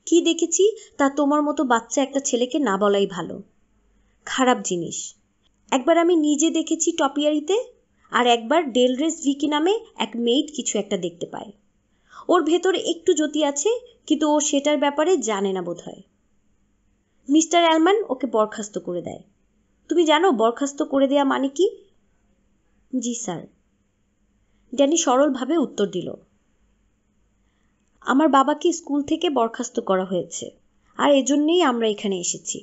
কি দেখেছি তা তোমার মতো বাচ্চা একটা ছেলেকে না বলাই ভালো। খারাপ জিনিস একবার আমি নিজে দেখেছি টপিয়ারিতে, আর একবার ডেলরেস ভিকি নামে এক মেইড কিছু একটা দেখতে পায়। ওর ভেতরে একটু জ্যোতি আছে, কিন্তু ও সেটার ব্যাপারে জানে না বোধহয়। মিস্টার অ্যালম্যান ওকে বরখাস্ত করে দেয়। তুমি জানো বরখাস্ত করে দেয়া মানে কি? জি স্যার, ড্যানি সরলভাবে উত্তর দিল। আমার বাবাকে স্কুল থেকে বরখাস্ত করা হয়েছে, আর এজন্যই আমরা এখানে এসেছি।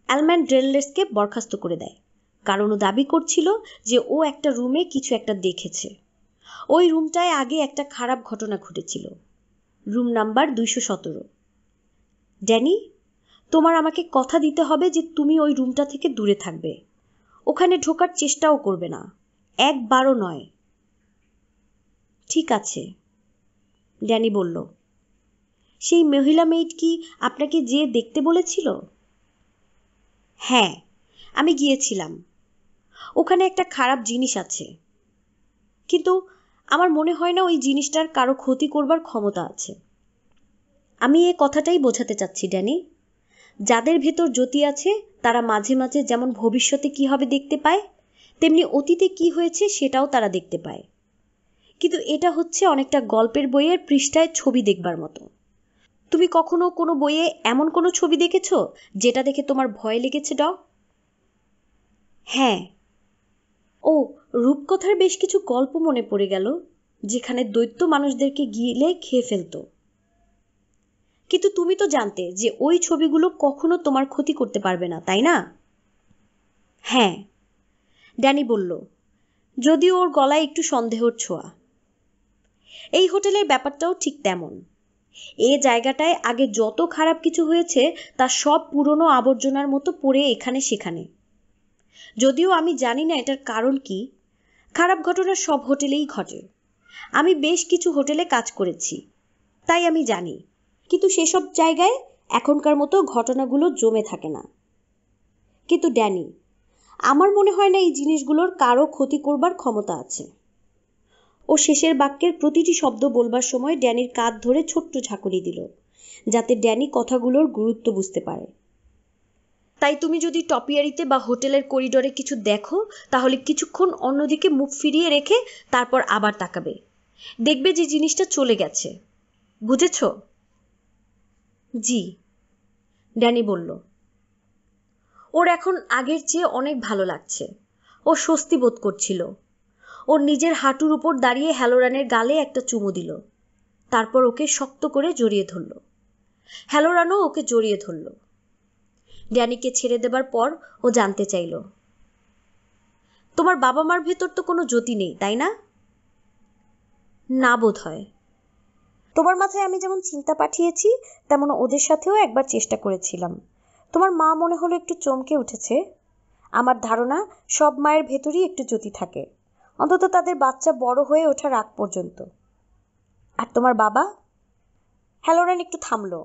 অ্যালম্যান ডেলরেসকে বরখাস্ত করে দেয়, কারণ ও দাবি করছিল যে ও একটা রুমে কিছু একটা দেখেছে। ওই রুমটায় আগে একটা খারাপ ঘটনা ঘটেছিল, রুম নাম্বার 217। ড্যানি, তোমার আমাকে কথা দিতে হবে যে তুমি ওই রুমটা থেকে দূরে থাকবে, ওখানে ঢোকার চেষ্টাও করবে না, একবারও নয়। ঠিক আছে, ড্যানি বলল। সেই মহিলা মেয়েট কি আপনাকে যে দেখতে বলেছিল? হ্যাঁ, আমি গিয়েছিলাম। ওখানে একটা খারাপ জিনিস আছে, কিন্তু আমার মনে হয় না ওই জিনিসটার কারো ক্ষতি করবার ক্ষমতা আছে। আমি এই কথাটাই বোঝাতে চাচ্ছি ড্যানি। যাদের ভেতর জ্যোতি আছে তারা মাঝে মাঝে যেমন ভবিষ্যতে কি হবে দেখতে পায়, তেমনি অতীতে কি হয়েছে সেটাও তারা দেখতে পায়। কিন্তু এটা হচ্ছে অনেকটা গল্পের বইয়ের পৃষ্ঠায় ছবি দেখবার মতো। তুমি কখনো কোনো বইয়ে এমন কোনো ছবি দেখেছো যেটা দেখে তোমার ভয় লেগেছে ডগ? হ্যাঁ। ও, রূপকথার বেশ কিছু গল্প মনে পড়ে গেল, যেখানে দৈত্য মানুষদেরকে গিলে খেয়ে ফেলতো। কিন্তু তুমি তো জানতে যে ওই ছবিগুলো কখনো তোমার ক্ষতি করতে পারবে না, তাই না? হ্যাঁ, ড্যানি বলল, যদিও ওর গলায় একটু সন্দেহর ছোঁয়া। এই হোটেলের ব্যাপারটাও ঠিক তেমন। এ জায়গাটায় আগে যত খারাপ কিছু হয়েছে তা সব পুরনো আবর্জনার মতো পড়ে এখানে সেখানে। যদিও আমি জানি না এটার কারণ কি। খারাপ ঘটনা সব হোটেলেই ঘটে। আমি বেশ কিছু হোটেলে কাজ করেছি, তাই আমি জানি। কিন্তু সেসব জায়গায় এখনকার মতো ঘটনাগুলো জমে থাকে না। কিন্তু ড্যানি, আমার মনে হয় না এই জিনিসগুলোর কারো ক্ষতি করবার ক্ষমতা আছে। ও শেষের বাক্যের প্রতিটি শব্দ বলবার সময় ড্যানির কাঁধ ধরে ছোট্ট ঝাঁকুনি দিল, যাতে ড্যানি কথাগুলোর গুরুত্ব বুঝতে পারে। তাই তুমি যদি টপিয়ারিতে বা হোটেলের করিডোরে কিছু দেখো, তাহলে কিছুক্ষণ অন্যদিকে মুখ ফিরিয়ে রেখে তারপর আবার তাকাবে। দেখবে যে জিনিসটা চলে গেছে। বুঝেছ? জি, ড্যানি বলল। ওর এখন আগের চেয়ে অনেক ভালো লাগছে। ও স্বস্তি বোধ করছিল। ওর নিজের হাঁটুর উপর দাঁড়িয়ে হ্যালোরানের গালে একটা চুমু দিল। তারপর ওকে শক্ত করে জড়িয়ে ধরল। হ্যালোরানও ওকে জড়িয়ে ধরল। ড্যানিকে ছেড়ে দেবার পর ও জানতে চাইল, তোমার বাবা মার ভেতর তো কোনো জ্যোতি নেই, তাই না? না বোধ হয়। তোমার মাথায় আমি যেমন চিন্তা পাঠিয়েছি, তেমন ওদের সাথেও একবার চেষ্টা করেছিলাম। তোমার মা মনে হলো একটু চমকে উঠেছে। আমার ধারণা সব মায়ের ভেতরই একটু জ্যোতি থাকে, অন্তত তাদের বাচ্চা বড় হয়ে ওঠার আগ পর্যন্ত। আর তোমার বাবা? হ্যালোরান একটু থামলো।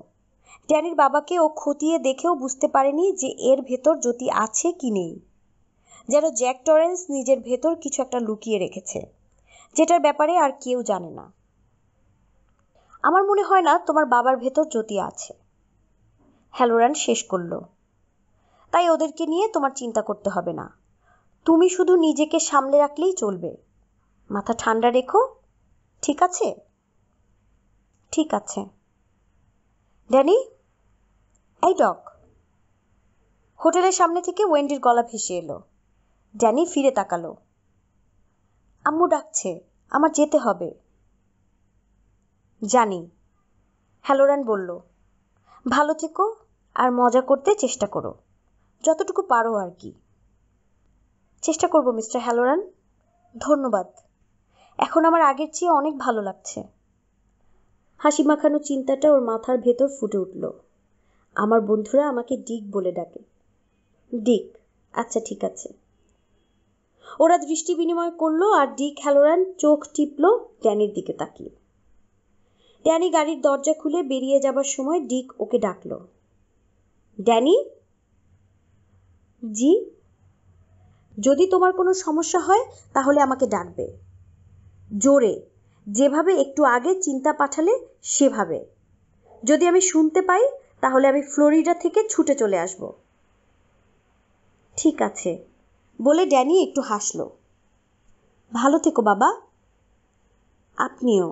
ড্যানির বাবাকে ও খতিয়ে দেখেও বুঝতে পারেনি যে এর ভেতর জ্যোতি আছে কি নেই। যেন জ্যাক টরেন্স নিজের ভেতর কিছু একটা লুকিয়ে রেখেছে, যেটার ব্যাপারে আর কেউ জানে না। আমার মনে হয় না তোমার বাবার ভেতর জ্যোতি আছে, হ্যালোরান শেষ করল। তাই ওদেরকে নিয়ে তোমার চিন্তা করতে হবে না। তুমি শুধু নিজেকে সামলে রাখলেই চলবে। মাথা ঠান্ডা রেখো, ঠিক আছে? ঠিক আছে। ড্যানি, এই ডক। হোটেলের সামনে থেকে ওয়েন্ডির গলা ভেসে এলো। ড্যানি ফিরে তাকালো। আম্মু ডাকছে, আমার যেতে হবে। জানি, হ্যালোরান বলল। ভালো থেকো আর মজা করতে চেষ্টা করো, যতটুকু পারো আর কি। চেষ্টা করব মিস্টার হ্যালোরান। ধন্যবাদ। এখন আমার আগের চেয়ে অনেক ভালো লাগছে। হাসি মাখানো চিন্তাটা ওর মাথার ভেতর ফুটে উঠল। আমার বন্ধুরা আমাকে ডিক বলে ডাকে। ডিক, আচ্ছা ঠিক আছে। ওরা দৃষ্টি বিনিময় করলো আর ডিক হ্যালোরান চোখ টিপল ড্যানির দিকে তাকিয়ে। ড্যানি গাড়ির দরজা খুলে বেরিয়ে যাবার সময় ডিক ওকে ডাকলো। ড্যানি? জি? যদি তোমার কোনো সমস্যা হয় তাহলে আমাকে ডাকবে। জোরে, যেভাবে একটু আগে চিন্তা পাঠালে সেভাবে। যদি আমি শুনতে পাই তাহলে আমি ফ্লোরিডা থেকে ছুটে চলে আসব। ঠিক আছে, বলে ড্যানি একটু হাসল। ভালো থেকো বাবা। আপনিও।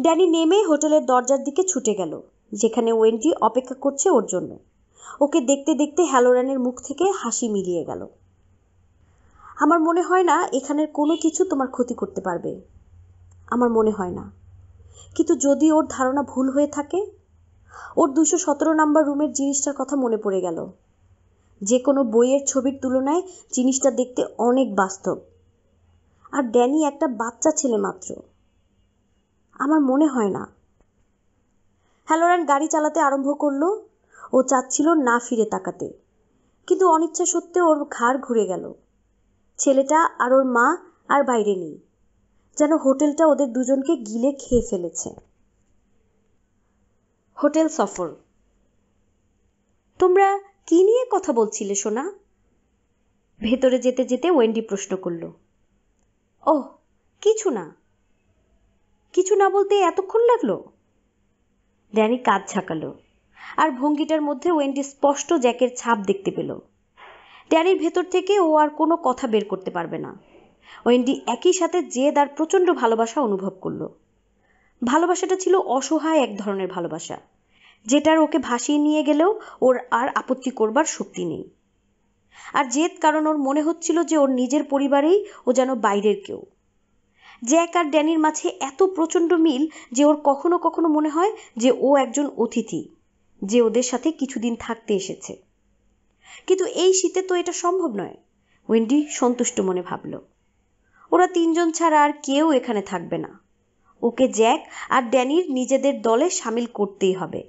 ড্যানি নেমে হোটেলের দরজার দিকে ছুটে গেল, যেখানে ওয়েন্ডি অপেক্ষা করছে ওর জন্য। ওকে দেখতে দেখতে হ্যালোরানের মুখ থেকে হাসি মিলিয়ে গেল। আমার মনে হয় না এখানের কোনো কিছু তোমার ক্ষতি করতে পারবে। আমার মনে হয় না। কিন্তু যদি ওর ধারণা ভুল হয়ে থাকে? ওর 217 নাম্বার রুমের জিনিসটার কথা মনে পড়ে গেল। যে কোনো বইয়ের ছবির তুলনায় জিনিসটা দেখতে অনেক বাস্তব। আর ড্যানি একটা বাচ্চা ছেলে মাত্র। আমার মনে হয় না। হ্যালোরান গাড়ি চালাতে আরম্ভ করলো। ও চাচ্ছিল না ফিরে তাকাতে, কিন্তু অনিচ্ছা সত্ত্বেও ওর ঘাড় ঘুরে গেল। ছেলেটা আর ওর মা আর বাইরে নেই, যেন হোটেলটা ওদের দুজনকে গিলে খেয়ে ফেলেছে। হোটেল সফর। তোমরা কি নিয়ে কথা বলছিলে সোনা? ভেতরে যেতে যেতে ওয়েন্ডি প্রশ্ন করল। ওহ, কিছু না। কিছু না বলতে এতক্ষণ লাগলো? ড্যানি কাঁধ ঝাঁকালো, আর ভঙ্গিটার মধ্যে ওয়েন্ডি স্পষ্ট জ্যাকের ছাপ দেখতে পেল। ড্যানির ভেতর থেকে ও আর কোনো কথা বের করতে পারবে না। ওয়েন্ডি একই সাথে জেদ আর প্রচণ্ড ভালোবাসা অনুভব করল। ভালোবাসাটা ছিল অসহায় এক ধরনের ভালোবাসা, যেটার ওকে ভাসিয়ে নিয়ে গেলেও ওর আর আপত্তি করবার শক্তি নেই। আর জেদ কারণ ওর মনে হচ্ছিল যে ওর নিজের পরিবারেই ও যেন বাইরের কেউ। জ্যাক আর ড্যানির মাঝে এত প্রচণ্ড মিল যে ওর কখনো কখনো মনে হয় যে ও একজন অতিথি, যে ওদের সাথে কিছুদিন থাকতে এসেছে। কিন্তু এই শীতে তো এটা সম্ভব নয়, ওয়েন্ডি সন্তুষ্ট মনে ভাবল। ওরা তিনজন ছাড়া আর কেউ এখানে থাকবে না। ও ওকে জ্যাক আর ড্যানির নিজেদের দলে সামিল করতেই হবে।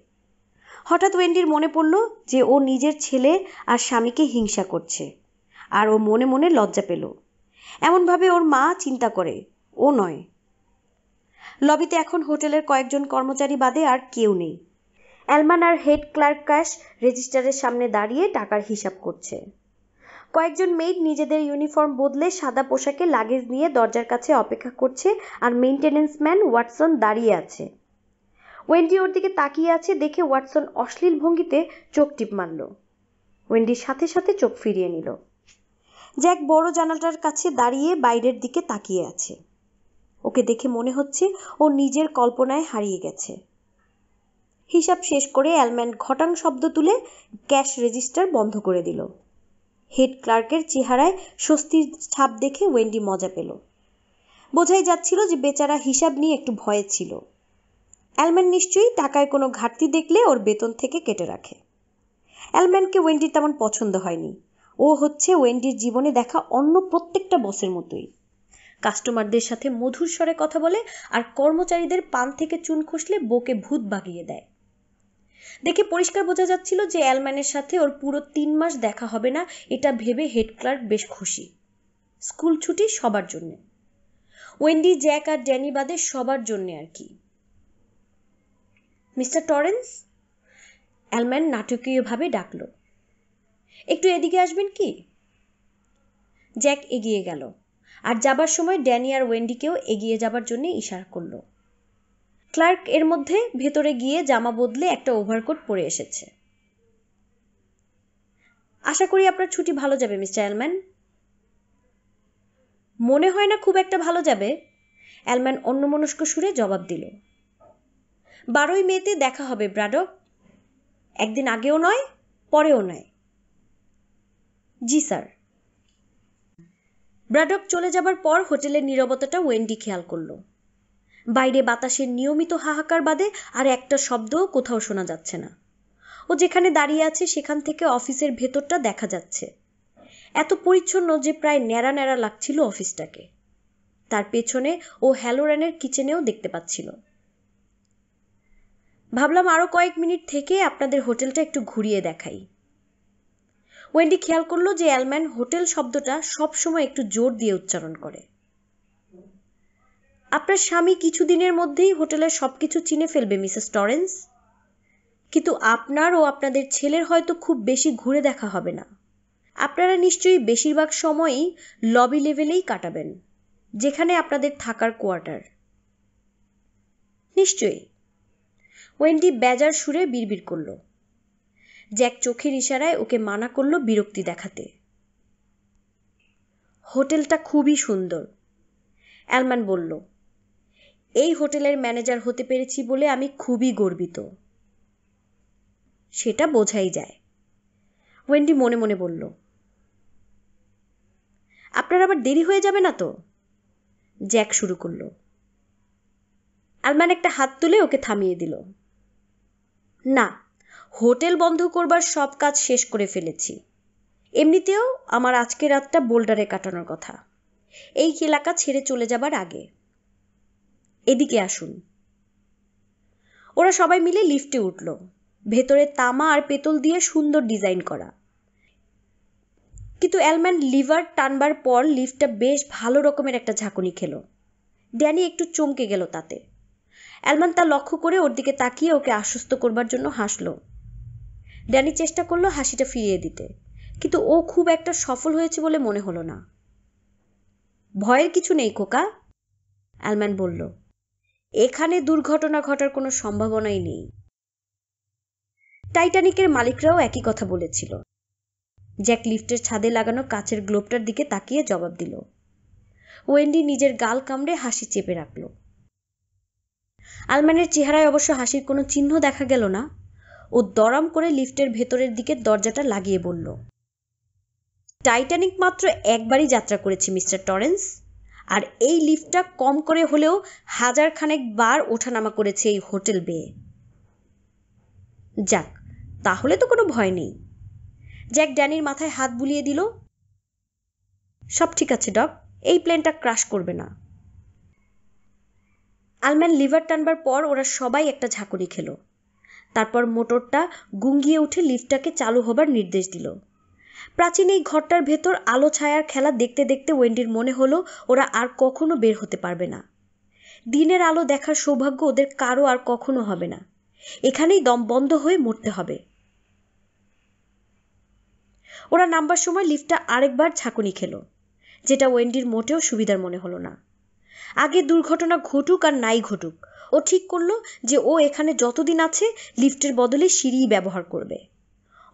হঠাৎ ওয়েন্ডির মনে পড়ল যে ও নিজের ছেলে আর স্বামীকে হিংসা করছে, আর ও মনে মনে লজ্জা পেল। এমনভাবে ওর মা চিন্তা করে, ও নয়। লবিতে এখন হোটেলের কয়েকজন কর্মচারী বাদে আর কেউ নেই। অ্যালমান আর হেড ক্লার্ক ক্যাশ রেজিস্টারের সামনে দাঁড়িয়ে টাকার হিসাব করছে। কয়েকজন মেইড নিজেদের ইউনিফর্ম বদলে সাদা পোশাকে লাগেজ নিয়ে দরজার কাছে অপেক্ষা করছে, আর মেইনটেনেন্স ম্যান ওয়াটসন দাঁড়িয়ে আছে। ওয়েন্ডি ওর দিকে তাকিয়ে আছে দেখে ওয়াটসন অশ্লীল ভঙ্গিতে চোখ টিপ মারল। ওয়েন্ডির সাথে সাথে চোখ ফিরিয়ে নিল। জ্যাক বড় জানালাটার কাছে দাঁড়িয়ে বাইরের দিকে তাকিয়ে আছে। ওকে দেখে মনে হচ্ছে ও নিজের কল্পনায় হারিয়ে গেছে। হিসাব শেষ করে অ্যালম্যান ঘটাং শব্দ তুলে ক্যাশ রেজিস্টার বন্ধ করে দিল। হেড ক্লার্কের চেহারায় স্বস্তির ছাপ দেখে ওয়েন্ডি মজা পেল। বোঝাই যাচ্ছিল যে বেচারা হিসাব নিয়ে একটু ভয়ে ছিল। অ্যালম্যান নিশ্চয়ই টাকায় কোনো ঘাটতি দেখলে ওর বেতন থেকে কেটে রাখে। অ্যালম্যানকে ওয়েন্ডির তেমন পছন্দ হয়নি। ও হচ্ছে ওয়েন্ডির জীবনে দেখা অন্য প্রত্যেকটা বসের মতোই। কাস্টমারদের সাথে মধুর স্বরে কথা বলে আর কর্মচারীদের পান থেকে চুন খসলে বকে ভূত বাগিয়ে দেয়। দেখে পরিষ্কার বোঝা যাচ্ছিল যে অ্যালম্যানের সাথে ওর পুরো 3 মাস দেখা হবে না। এটা ভেবে হেড ক্লার্ক বেশ খুশি। স্কুল ছুটি সবার জন্য, ওয়েন্ডি, জ্যাক আর ড্যানি বাদে সবার জন্য আর কি। মিস্টার টরেন্স, অ্যালম্যান নাটকীয়ভাবে ডাকল। একটু এদিকে আসবেন কি? জ্যাক এগিয়ে গেল, আর যাবার সময় ড্যানি আর ওয়েন্ডিকেও এগিয়ে যাবার জন্য ইশারা করল। ক্লার্ক এর মধ্যে ভেতরে গিয়ে জামা বদলে একটা ওভারকোট পরে এসেছে। আশা করি আপনার ছুটি ভালো যাবে মিস্টার অ্যালম্যান। মনে হয় না খুব একটা ভালো যাবে, অ্যালম্যান অন্যমনস্ক সুরে জবাব দিল। 12ই মেতে দেখা হবে ব্রাডক। একদিন আগেও নয়, পরেও নয়। জি স্যার। ব্রাডক চলে যাবার পর হোটেলের নীরবতাটা ওয়েন্ডি খেয়াল করল। বাইরে বাতাসের নিয়মিত হাহাকার বাদে আর একটা শব্দও কোথাও শোনা যাচ্ছে না। ও যেখানে দাঁড়িয়ে আছে সেখান থেকে অফিসের ভেতরটা দেখা যাচ্ছে। এত পরিচ্ছন্ন যে প্রায় ন্যাড়া ন্যাড়া লাগছিল অফিসটাকে। তার পেছনে ও হ্যালোরানের কিচেনেও দেখতে পাচ্ছিল। ভাবলাম আরো কয়েক মিনিট থেকে আপনাদের হোটেলটা একটু ঘুরিয়ে দেখাই। ওয়েন্ডি খেয়াল করলো যে অ্যালম্যান হোটেল শব্দটা সবসময় একটু জোর দিয়ে উচ্চারণ করে। আপনার স্বামী কিছুদিনের মধ্যেই হোটেলের সবকিছু চিনে ফেলবে মিসেস টরেন্স, কিন্তু আপনার ও আপনাদের ছেলের হয়তো খুব বেশি ঘুরে দেখা হবে না। আপনারা নিশ্চয়ই বেশিরভাগ সময়ই লবি লেভেলেই কাটাবেন, যেখানে আপনাদের থাকার কোয়ার্টার। নিশ্চয়ই, ওয়েন্ডি বেজার সুরে বিড়বিড় করল। জ্যাক চোখের ইশারায় ওকে মানা করল বিরক্তি দেখাতে। হোটেলটা খুবই সুন্দর, অ্যালম্যান বলল। এই হোটেলের ম্যানেজার হতে পেরেছি বলে আমি খুবই গর্বিত। সেটা বোঝাই যায়, ওয়েন্ডি মনে মনে বলল। আপনার আবার দেরি হয়ে যাবে না তো? জ্যাক শুরু করল। অ্যালম্যান একটা হাত তুলে ওকে থামিয়ে দিল। না, হোটেল বন্ধ করবার সব কাজ শেষ করে ফেলেছি। এমনিতেও আমার আজকে রাতটা বোল্ডারে কাটানোর কথা, এই এলাকা ছেড়ে চলে যাবার আগে। এদিকে আসুন। ওরা সবাই মিলে লিফটে উঠল। ভেতরে তামা আর পেতল দিয়ে সুন্দর ডিজাইন করা। কিন্তু অ্যালম্যান লিভার টানবার পর লিফটটা বেশ ভালো রকমের একটা ঝাঁকুনি খেল। ড্যানি একটু চমকে গেল তাতে। অ্যালম্যান তা লক্ষ্য করে ওর দিকে তাকিয়ে ওকে আশ্বস্ত করবার জন্য হাসল। ড্যানি চেষ্টা করলো হাসিটা ফিরিয়ে দিতে, কিন্তু ও খুব একটা সফল হয়েছে বলে মনে হলো না। ভয়ের কিছু নেই খোকা, অ্যালম্যান বলল। এখানে দুর্ঘটনা ঘটার কোনো সম্ভাবনাই নেই। টাইটানিকের মালিকরাও একই কথা বলেছিল। জ্যাক লিফটের ছাদে লাগানো কাচের গ্লোবটার দিকে তাকিয়ে জবাব দিল। ওয়েন্ডি নিজের গাল কামড়ে হাসি চেপে রাখল। অ্যালম্যানের চেহারায় অবশ্য হাসির কোনো চিহ্ন দেখা গেল না। ও দরাম করে লিফটের ভেতরের দিকে দরজাটা লাগিয়ে বলল, টাইটানিক মাত্র একবারই যাত্রা করেছি মিস্টার টরেন্স, আর এই লিফটটা কম করে হলেও 1000 খানেক বার ওঠানামা করেছে এই হোটেল বেয়ে। যাক, তাহলে তো কোনো ভয় নেই। জ্যাক ড্যানির মাথায় হাত বুলিয়ে দিল। সব ঠিক আছে ডক, এই প্লেনটা ক্র্যাশ করবে না। আলম্যান লিভার টানবার পর ওরা সবাই একটা ঝাঁকুনি খেলো। তারপর মোটরটা গুঙ্গিয়ে উঠে লিফটটাকে চালু হবার নির্দেশ দিল। প্রাচীন এই ঘরটার ভেতর আলো ছায়ার খেলা দেখতে দেখতে ওয়েন্ডির মনে হলো ওরা আর কখনো বের হতে পারবে না। দিনের আলো দেখার সৌভাগ্য ওদের কারো আর কখনো হবে না। এখানেই দম বন্ধ হয়ে মরতে হবে। ওরা নামবার সময় লিফটটা আরেকবার ঝাঁকুনি খেলো, যেটা ওয়েন্ডির মোটেও সুবিধার মনে হলো না। আগে দুর্ঘটনা ঘটুক আর নাই ঘটুক, ও ঠিক করলো যে ও এখানে যতদিন আছে লিফটের বদলে সিঁড়ি ব্যবহার করবে।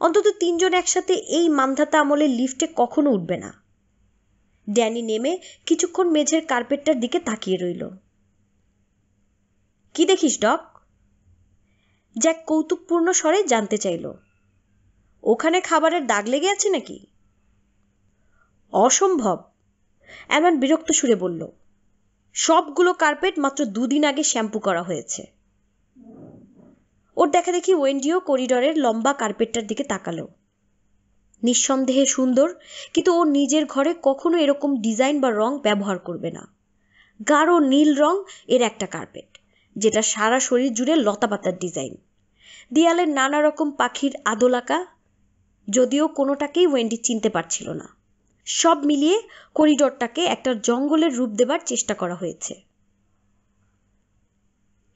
অন্তত 3 জন একসাথে এই মান্ধাতা আমলে লিফটে কখনো উঠবে না। ড্যানি নেমে কিছুক্ষণ মেঝের কার্পেটটার দিকে তাকিয়ে রইল। কি দেখিস ডক? জ্যাক কৌতুকপূর্ণ স্বরে জানতে চাইল। ওখানে খাবারের দাগ লেগে আছে নাকি? অসম্ভব, এমন বিরক্ত সুরে বলল। সবগুলো কার্পেট মাত্র 2 দিন আগে শ্যাম্পু করা হয়েছে। ওর দেখা দেখি ওয়েন্ডিও করিডরের লম্বা কার্পেটটার দিকে তাকালো। নিঃসন্দেহে সুন্দর, কিন্তু ও নিজের ঘরে কখনো এরকম ডিজাইন বা রং ব্যবহার করবে না। গাঢ় নীল রং এর একটা কার্পেট, যেটা সারা শরীর জুড়ে লতাপাতার ডিজাইন। দেয়ালের নানা রকম পাখির আদল আঁকা, যদিও কোনোটাকেই ওয়েন্ডি চিনতে পারছিল না। সব মিলিয়ে করিডরটাকে একটা জঙ্গলের রূপ দেবার চেষ্টা করা হয়েছে।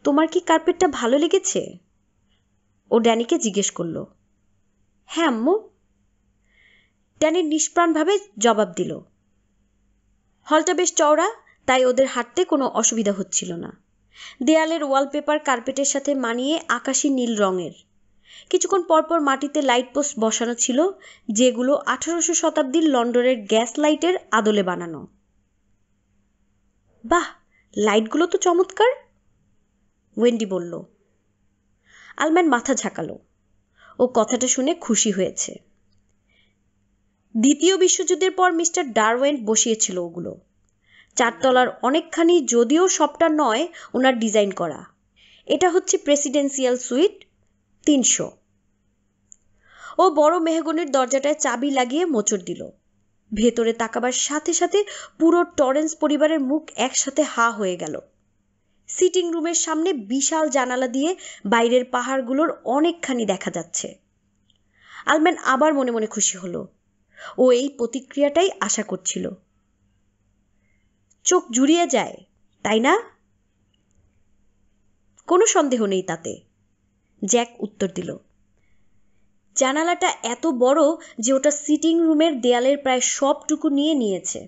তোমার কি কার্পেটটা ভালো লেগেছে? ও ড্যানিকে জিজ্ঞেস করলো। হ্যাঁ আম্মু, ড্যানি নিষ্প্রাণভাবে জবাব দিল। হলটা বেশ চওড়া, তাই ওদের হাঁটতে কোনো অসুবিধা হচ্ছিল না। দেয়ালের ওয়ালপেপার কার্পেটের সাথে মানিয়ে আকাশি নীল রঙের। কিছুক্ষণ পরপর মাটিতে লাইট পোস্ট বসানো ছিল, যেগুলো 1800 শতাব্দীর লন্ডনের গ্যাস লাইটের আদলে বানানো। বাহ, লাইটগুলো তো চমৎকার, ওয়েন্ডি বলল। আলম্যান মাথা ঝাঁকালো। ও কথাটা শুনে খুশি হয়েছে। দ্বিতীয় বিশ্বযুদ্ধের পর মিস্টার ডারওয়েন বসিয়েছিল ওগুলো। 4 তলার অনেকখানি, যদিও সবটা নয় ওনার ডিজাইন করা। এটা হচ্ছে প্রেসিডেন্সিয়াল সুইট 300। ও বড় মেহগনির দরজাটায় চাবি লাগিয়ে মোচড় দিল। ভেতরে তাকাবার সাথে সাথে পুরো টরেন্স পরিবারের মুখ একসাথে হা হয়ে গেল। সিটিং রুমের সামনে বিশাল জানালা দিয়ে বাইরের পাহাড়গুলোর অনেকখানি দেখা যাচ্ছে। আলম্যান আবার মনে মনে খুশি হলো। ও এই প্রতিক্রিয়াটাই আশা করছিল। চোখ জুড়িয়ে যায়, তাই না? কোনো সন্দেহ নেই তাতে, জ্যাক উত্তর দিল। জানালাটা এত বড় যে ওটা সিটিং রুমের দেয়ালের প্রায় সবটুকু নিয়ে নিয়েছে।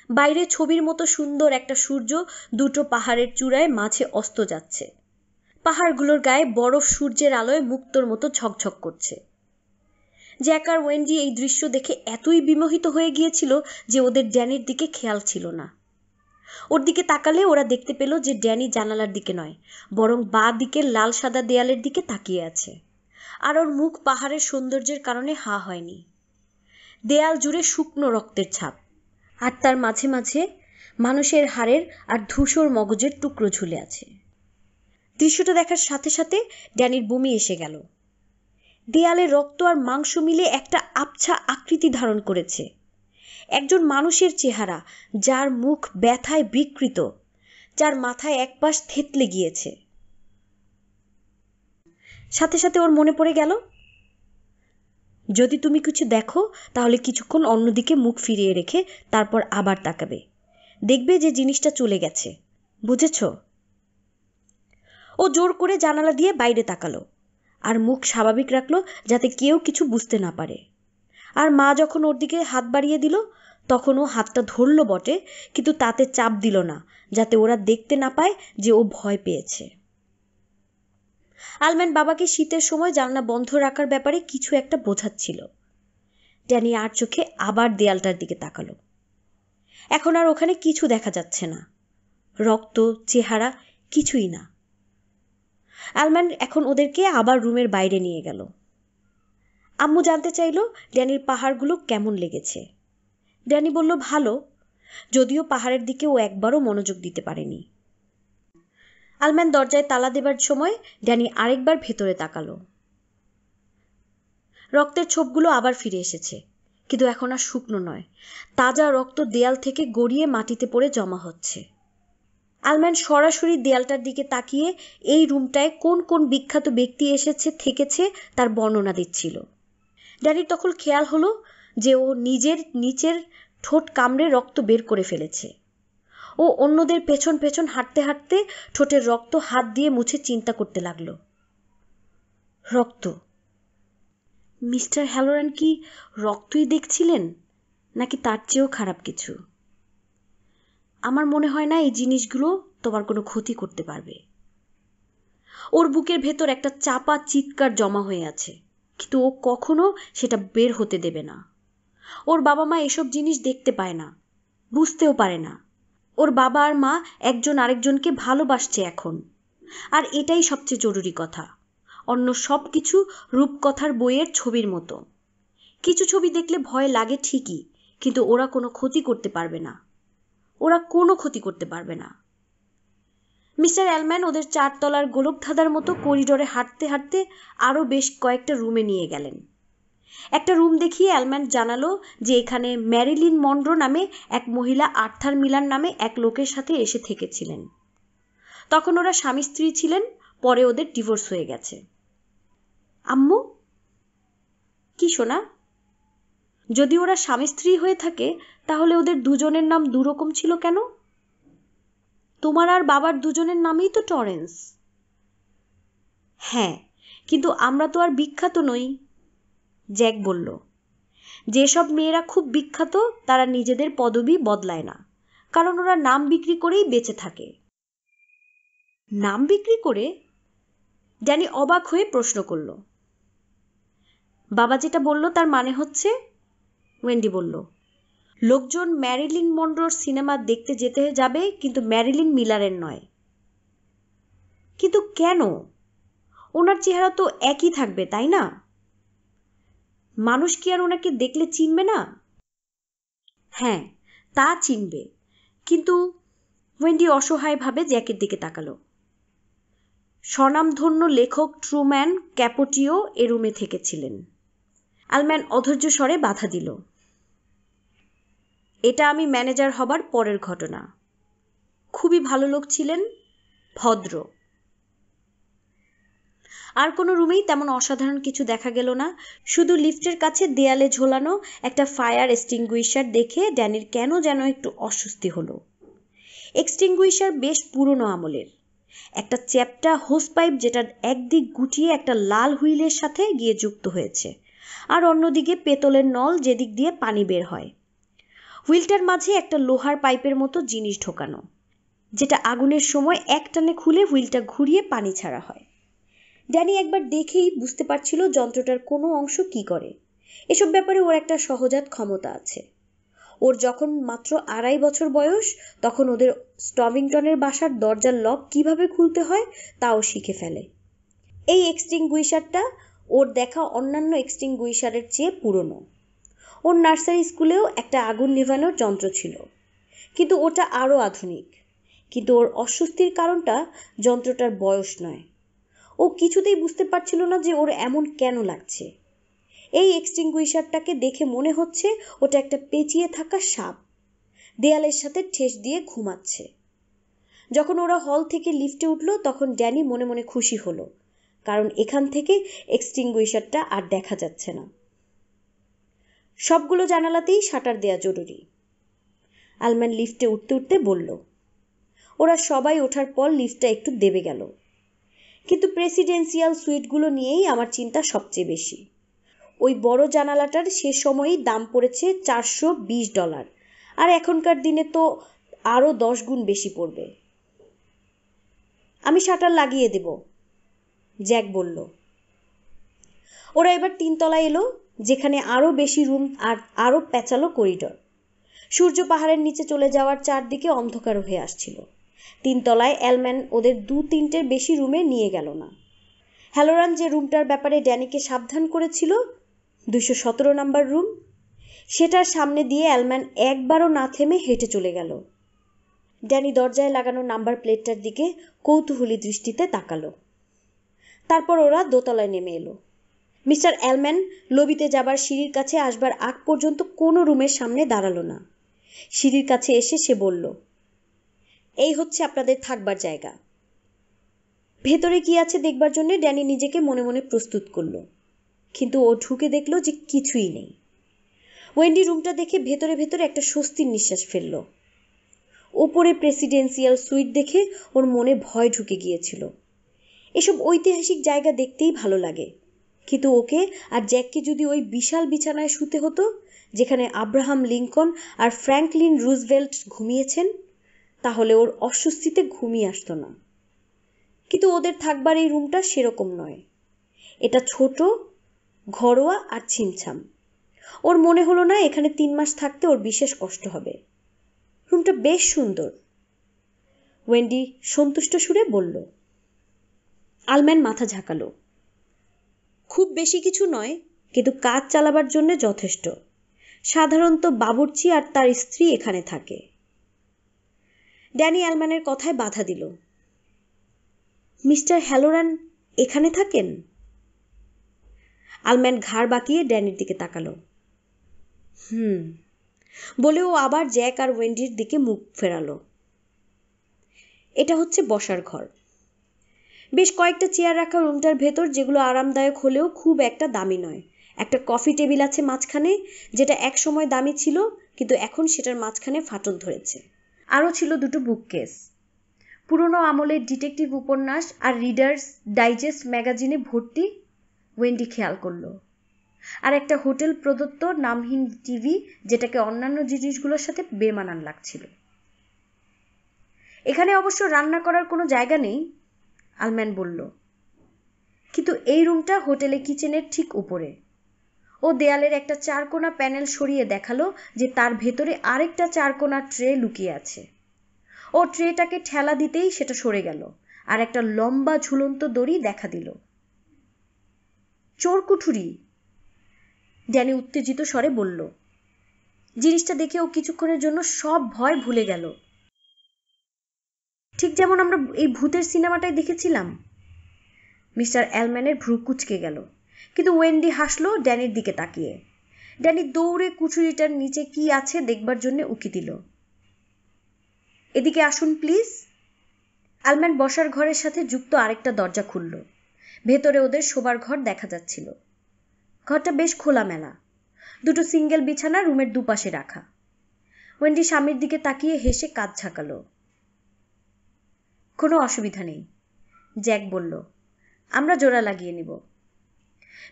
বাইরে ছবির মতো সুন্দর একটা সূর্য 2টো পাহাড়ের চূড়ায় মাঝে অস্ত যাচ্ছে। পাহাড়গুলোর গায়ে বরফ সূর্যের আলোয় মুক্তোর মতো ঝকঝক করছে। জ্যাক আর ওয়েন্ডি এই দৃশ্য দেখে এতই বিমোহিত হয়ে গিয়েছিল যে ওদের ড্যানির দিকে খেয়াল ছিল না। ওর দিকে তাকালে ওরা দেখতে পেল যে ড্যানি জানালার দিকে নয়, বরং বাঁ দিকের লাল সাদা দেয়ালের দিকে তাকিয়ে আছে। আর ওর মুখ পাহাড়ের সৌন্দর্যের কারণে হা হয়নি। দেয়াল জুড়ে শুকনো রক্তের ছাপ, আর তার মাঝে মাঝে মানুষের হাড়ের আর ধূসর মগজের টুকরো ঝুলে আছে। দৃশ্যটা দেখার সাথে সাথে ড্যানির বমি এসে গেল। দেয়ালে রক্ত আর মাংস মিলে একটা আবছা আকৃতি ধারণ করেছে। একজন মানুষের চেহারা, যার মুখ ব্যথায় বিকৃত, যার মাথায় একপাশ থেতলে গিয়েছে। সাথে সাথে ওর মনে পড়ে গেল, যদি তুমি কিছু দেখো তাহলে কিছুক্ষণ অন্যদিকে মুখ ফিরিয়ে রেখে তারপর আবার তাকাবে, দেখবে যে জিনিসটা চলে গেছে, বুঝেছ? ও জোর করে জানালা দিয়ে বাইরে তাকালো আর মুখ স্বাভাবিক রাখলো যাতে কেউ কিছু বুঝতে না পারে। আর মা যখন ওর দিকে হাত বাড়িয়ে দিল তখন ও হাতটা ধরল বটে, কিন্তু তাতে চাপ দিল না, যাতে ওরা দেখতে না পায় যে ও ভয় পেয়েছে। আলম্যান বাবাকে শীতের সময় জানলা বন্ধ রাখার ব্যাপারে কিছু একটা বোঝাচ্ছিল। ড্যানি আর চোখে আবার দেয়ালটার দিকে তাকালো। এখন আর ওখানে কিছু দেখা যাচ্ছে না, রক্ত, চেহারা, কিছুই না। আলম্যান এখন ওদেরকে আবার রুমের বাইরে নিয়ে গেল। আম্মু জানতে চাইল ড্যানির পাহাড়গুলো কেমন লেগেছে। ড্যানি বলল ভালো, যদিও পাহাড়ের দিকে ও একবারও মনোযোগ দিতে পারেনি। আলম্যান দরজায় তালা দেবার সময় ড্যানি আরেকবার ভেতরে তাকালো। রক্তের ছোপগুলো আবার ফিরে এসেছে, কিন্তু এখন আর শুকনো নয়, তাজা রক্ত দেয়াল থেকে গড়িয়ে মাটিতে পড়ে জমা হচ্ছে। আলম্যান সরাসরি দেয়ালটার দিকে তাকিয়ে এই রুমটায় কোন কোন বিখ্যাত ব্যক্তি এসেছে থেকেছে তার বর্ণনা দিচ্ছিল। ড্যানির তখন খেয়াল হলো যে ও নিজের নিচের ঠোঁট কামড়ে রক্ত বের করে ফেলেছে। ও অন্যদের পেছন পেছন হাঁটতে হাঁটতে ঠোঁটের রক্ত হাত দিয়ে মুছে চিন্তা করতে লাগলো। রক্ত, মিস্টার হ্যালোরান কি রক্তই দেখছিলেন, নাকি তার চেয়েও খারাপ কিছু? আমার মনে হয় না এই জিনিসগুলো তোমার কোনো ক্ষতি করতে পারবে। ওর বুকের ভেতর একটা চাপা চিৎকার জমা হয়ে আছে, কিন্তু ও কখনো সেটা বের হতে দেবে না। ওর বাবা মা এসব জিনিস দেখতে পায় না, বুঝতেও পারে না। ওর বাবা আর মা একজন আরেকজনকে ভালোবাসছে এখন, আর এটাই সবচেয়ে জরুরি কথা। অন্য সব কিছু রূপকথার বইয়ের ছবির মতো। কিছু ছবি দেখলে ভয় লাগে ঠিকই, কিন্তু ওরা কোনো ক্ষতি করতে পারবে না। ওরা কোনো ক্ষতি করতে পারবে না। মিস্টার অ্যালম্যান ওদের 4 তলার গোলকধাঁধার মতো করিডোরে হাঁটতে হাঁটতে আরও বেশ কয়েকটা রুমে নিয়ে গেলেন। একটা রুম দেখিয়ে অ্যালম্যান জানালো যে এখানে ম্যারিলিন মনরো নামে এক মহিলা আর্থার মিলার নামে এক লোকের সাথে এসে থেকেছিলেন। তখন ওরা স্বামী স্ত্রী ছিলেন, পরে ওদের ডিভোর্স হয়ে গেছে। আম্মু? কি শোনা? যদি ওরা স্বামী স্ত্রী হয়ে থাকে তাহলে ওদের দুজনের নাম দুরকম ছিল কেন? তোমার আর বাবার দুজনের নামই তো টরেন্স। হ্যাঁ, কিন্তু আমরা তো আর বিখ্যাত নই, জ্যাক বলল। যেসব মেয়েরা খুব বিখ্যাত তারা নিজেদের পদবি বদলায় না, কারণ ওরা নাম বিক্রি করেই বেঁচে থাকে। নাম বিক্রি করে? ড্যানি অবাক হয়ে প্রশ্ন করল। বাবা যেটা বলল তার মানে হচ্ছে, ওয়েন্ডি বলল, লোকজন ম্যারিলিন মনরোর সিনেমা দেখতে যেতে যাবে, কিন্তু ম্যারিলিন মিলারের নয়। কিন্তু কেন? ওনার চেহারা তো একই থাকবে, তাই না? মানুষ কি আর ওনাকে দেখলে চিনবে না? হ্যাঁ, তা চিনবে, কিন্তু ওয়েন্ডি অসহায়ভাবে জ্যাকের দিকে তাকালো। স্বনামধন্য লেখক ট্রুম্যান ক্যাপোটিও এ রুমে থেকেছিলেন। অ্যালম্যান অধৈর্য স্বরে বাধা দিল। এটা আমি ম্যানেজার হবার পরের ঘটনা। খুবই ভালো লোক ছিলেন, ভদ্র। আর কোনো রুমেই তেমন অসাধারণ কিছু দেখা গেল না। শুধু লিফটের কাছে দেয়ালে ঝোলানো একটা ফায়ার এক্সটিংগুইশার দেখে ড্যানির কেন যেন একটু অস্বস্তি হলো। এক্সটিংগুইশার বেশ পুরনো আমলের, একটা চ্যাপ্টা হোস পাইপ যেটার একদিক গুটিয়ে একটা লাল হুইলের সাথে গিয়ে যুক্ত হয়েছে, আর অন্যদিকে পেতলের নল যেদিক দিয়ে পানি বের হয়। হুইলটার মাঝে একটা লোহার পাইপের মতো জিনিস ঢোকানো, যেটা আগুনের সময় একটানে খুলে হুইলটা ঘুরিয়ে পানি ছাড়া হয়। ড্যানি একবার দেখেই বুঝতে পারছিল যন্ত্রটার কোনো অংশ কি করে। এসব ব্যাপারে ওর একটা সহজাত ক্ষমতা আছে। ওর যখন মাত্র 2.5 বছর বয়স, তখন ওদের স্টমিংটনের বাসার দরজার লক কিভাবে খুলতে হয় তাও শিখে ফেলে। এই এক্সটিংগুইশারটা ওর দেখা অন্যান্য এক্সটিংগুইশারের চেয়ে পুরনো। ওর নার্সারি স্কুলেও একটা আগুন নেভানোর যন্ত্র ছিল, কিন্তু ওটা আরও আধুনিক। কিন্তু ওর অস্বস্তির কারণটা যন্ত্রটার বয়স নয়। ও কিছুতেই বুঝতে পারছিল না যে ওর এমন কেন লাগছে। এই এক্সটিংগুইশারটাকে দেখে মনে হচ্ছে ওটা একটা পেঁচিয়ে থাকা সাপ, দেয়ালের সাথে ঠেস দিয়ে ঘুমাচ্ছে। যখন ওরা হল থেকে লিফটে উঠল তখন ড্যানি মনে মনে খুশি হলো, কারণ এখান থেকে এক্সটিংগুইশারটা আর দেখা যাচ্ছে না। সবগুলো জানালাতেই শাটার দেয়া জরুরি, অ্যালম্যান লিফটে উঠতে উঠতে বলল। ওরা সবাই ওঠার পর লিফটটা একটু দেবে গেল। কিন্তু প্রেসিডেন্সিয়াল সুইটগুলো নিয়েই আমার চিন্তা সবচেয়ে বেশি। ওই বড় জানালাটার সে সময়ই দাম পড়েছে $420, আর এখনকার দিনে তো আরও 10 গুণ বেশি পড়বে। আমি শাটার লাগিয়ে দেব, জ্যাক বলল। ওরা এবার 3 তলায় এলো, যেখানে আরও বেশি রুম আর আরও প্যাঁচালো করিডর। সূর্য পাহাড়ের নিচে চলে যাওয়ার চারদিকে অন্ধকার হয়ে আসছিল। 3 তলায় অ্যালম্যান ওদের 2-3টের বেশি রুমে নিয়ে গেল না। হ্যালোরান যে রুমটার ব্যাপারে ড্যানিকে সাবধান করেছিল, 217 নাম্বার রুম, সেটার সামনে দিয়ে অ্যালম্যান একবারও না থেমে হেঁটে চলে গেল। ড্যানি দরজায় লাগানো নাম্বার প্লেটটার দিকে কৌতূহলী দৃষ্টিতে তাকালো। তারপর ওরা দোতলায় নেমে এলো। মিস্টার অ্যালম্যান লবিতে যাবার সিঁড়ির কাছে আসবার আগ পর্যন্ত কোনো রুমের সামনে দাঁড়ালো না। সিঁড়ির কাছে এসে সে বলল, এই হচ্ছে আপনাদের থাকবার জায়গা। ভেতরে কি আছে দেখবার জন্য ড্যানি নিজেকে মনে মনে প্রস্তুত করলো, কিন্তু ও ঢুকে দেখলো যে কিছুই নেই। ওয়েন্ডি রুমটা দেখে ভেতরে ভেতরে একটা স্বস্তির নিঃশ্বাস ফেলল। ওপরে প্রেসিডেন্সিয়াল সুইট দেখে ওর মনে ভয় ঢুকে গিয়েছিল। এসব ঐতিহাসিক জায়গা দেখতেই ভালো লাগে, কিন্তু ওকে আর জ্যাককে যদি ওই বিশাল বিছানায় শুতে হতো যেখানে আব্রাহাম লিঙ্কন আর ফ্র্যাঙ্কলিন রুজভেল্ট ঘুমিয়েছেন, তাহলে ওর অস্বস্তিতে ঘুমিয়ে আসতো না। কিন্তু ওদের থাকবার এই রুমটা সেরকম নয়। এটা ছোট, ঘরোয়া আর ছিমছাম। ওর মনে হলো না এখানে 3 মাস থাকতে ওর বিশেষ কষ্ট হবে। রুমটা বেশ সুন্দর, ওয়েন্ডি সন্তুষ্ট সুরে বলল। আলম্যান মাথা ঝাঁকালো। খুব বেশি কিছু নয়, কিন্তু কাজ চালাবার জন্য যথেষ্ট। সাধারণত বাবুর্চি আর তার স্ত্রী এখানে থাকে। ড্যানি আলম্যানের কথায় বাধা দিল। মিস্টার হ্যালোরান এখানে থাকেন? আলম্যান ঘাড় বাঁকিয়ে ড্যানির দিকে তাকালো। বলে ও আবার জ্যাক আর ওয়েন্ডির দিকে মুখ ফেরালো। এটা হচ্ছে বসার ঘর। বেশ কয়েকটা চেয়ার রাখা রুমটার ভেতর, যেগুলো আরামদায়ক হলেও খুব একটা দামি নয়। একটা কফি টেবিল আছে মাঝখানে, যেটা এক সময় দামি ছিল, কিন্তু এখন সেটার মাঝখানে ফাটল ধরেছে। আরও ছিল 2টো বুককেস, পুরনো আমলের ডিটেকটিভ উপন্যাস আর রিডার্স ডাইজেস্ট ম্যাগাজিনে ভর্তি, ওয়েন্ডি খেয়াল করলো। আর একটা হোটেল প্রদত্ত নামহীন টিভি, যেটাকে অন্যান্য জিনিসগুলোর সাথে বেমানান লাগছিল। এখানে অবশ্য রান্না করার কোনো জায়গা নেই, আলম্যান বলল। কিন্তু এই রুমটা হোটেলে কিচেনের ঠিক উপরে। ও দেয়ালের একটা 4 কোণা প্যানেল সরিয়ে দেখালো যে তার ভেতরে আরেকটা 4 কোণা ট্রে লুকিয়ে আছে। ও ট্রেটাকে ঠেলা দিতেই সেটা সরে গেল, আর একটা লম্বা ঝুলন্ত দড়ি দেখা দিল। চোরকুঠুরি, ড্যানি উত্তেজিত স্বরে বলল। জিনিসটা দেখে ও কিছুক্ষণের জন্য সব ভয় ভুলে গেল, ঠিক যেমন আমরা এই ভূতের সিনেমাটায় দেখেছিলাম। মিস্টার অ্যালম্যানের ভ্রু কুঁচকে গেল, কিন্তু ওয়েন্ডি হাসলো ড্যানির দিকে তাকিয়ে। ড্যানি দৌড়ে কুঠুরিটার নিচে কি আছে দেখবার জন্য উকি দিল। এদিকে আসুন প্লিজ। অ্যালম্যান বসার ঘরের সাথে যুক্ত আরেকটা দরজা খুলল। ভেতরে ওদের শোবার ঘর দেখা যাচ্ছিল। ঘরটা বেশ খোলামেলা, 2টো সিঙ্গেল বিছানা রুমের দুপাশে রাখা। ওয়েন্ডি স্বামীর দিকে তাকিয়ে হেসে কাঁধ ঝাঁকালো। কোনো অসুবিধা নেই, জ্যাক বলল। আমরা জোড়া লাগিয়ে নিব।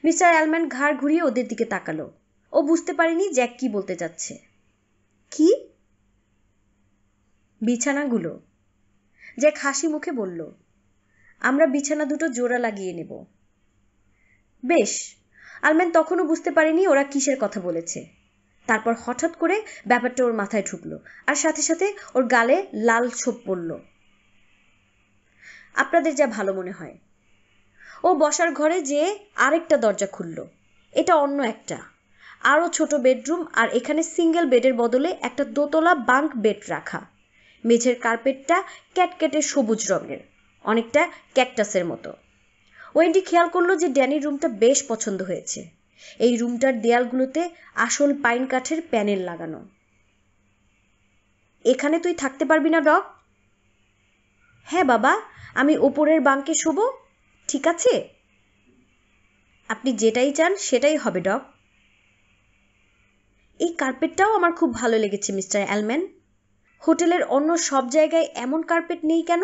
মিস্টার অ্যালম্যান ঘাড় ঘুরিয়ে ওদের দিকে তাকালো। ও বুঝতে পারেনি জ্যাক কি বলতে যাচ্ছে। কি? বিছানাগুলো, জ্যাক হাসি মুখে বলল। আমরা বিছানা 2টো জোড়া লাগিয়ে নেব। বেশ। আলম্যান তখনও বুঝতে পারেনি ওরা কিসের কথা বলেছে। তারপর হঠাৎ করে ব্যাপারটা ওর মাথায় ঢুকলো, আর সাথে সাথে ওর গালে লাল ছোপ পড়ল। আপনাদের যা ভালো মনে হয়। ও বসার ঘরে যেয়ে আরেকটা দরজা খুলল। এটা অন্য একটা আরও ছোট বেডরুম, আর এখানে সিঙ্গেল বেডের বদলে একটা দোতলা বাঙ্ক বেড রাখা। মেঝের কার্পেটটা ক্যাটক্যাটে সবুজ রঙের, অনেকটা ক্যাকটাসের মতো। ওয়েন্ডি খেয়াল করলো যে ড্যানির রুমটা বেশ পছন্দ হয়েছে। এই রুমটার দেয়ালগুলোতে আসল পাইন কাঠের প্যানেল লাগানো। এখানে তুই থাকতে পারবি না ডক? হ্যাঁ বাবা, আমি ওপরের বাঙ্কে শোবো, ঠিক আছে? আপনি যেটাই চান সেটাই হবে ডক। এই কার্পেটটাও আমার খুব ভালো লেগেছে মিস্টার অ্যালম্যান। হোটেলের অন্য সব জায়গায় এমন কার্পেট নেই কেন?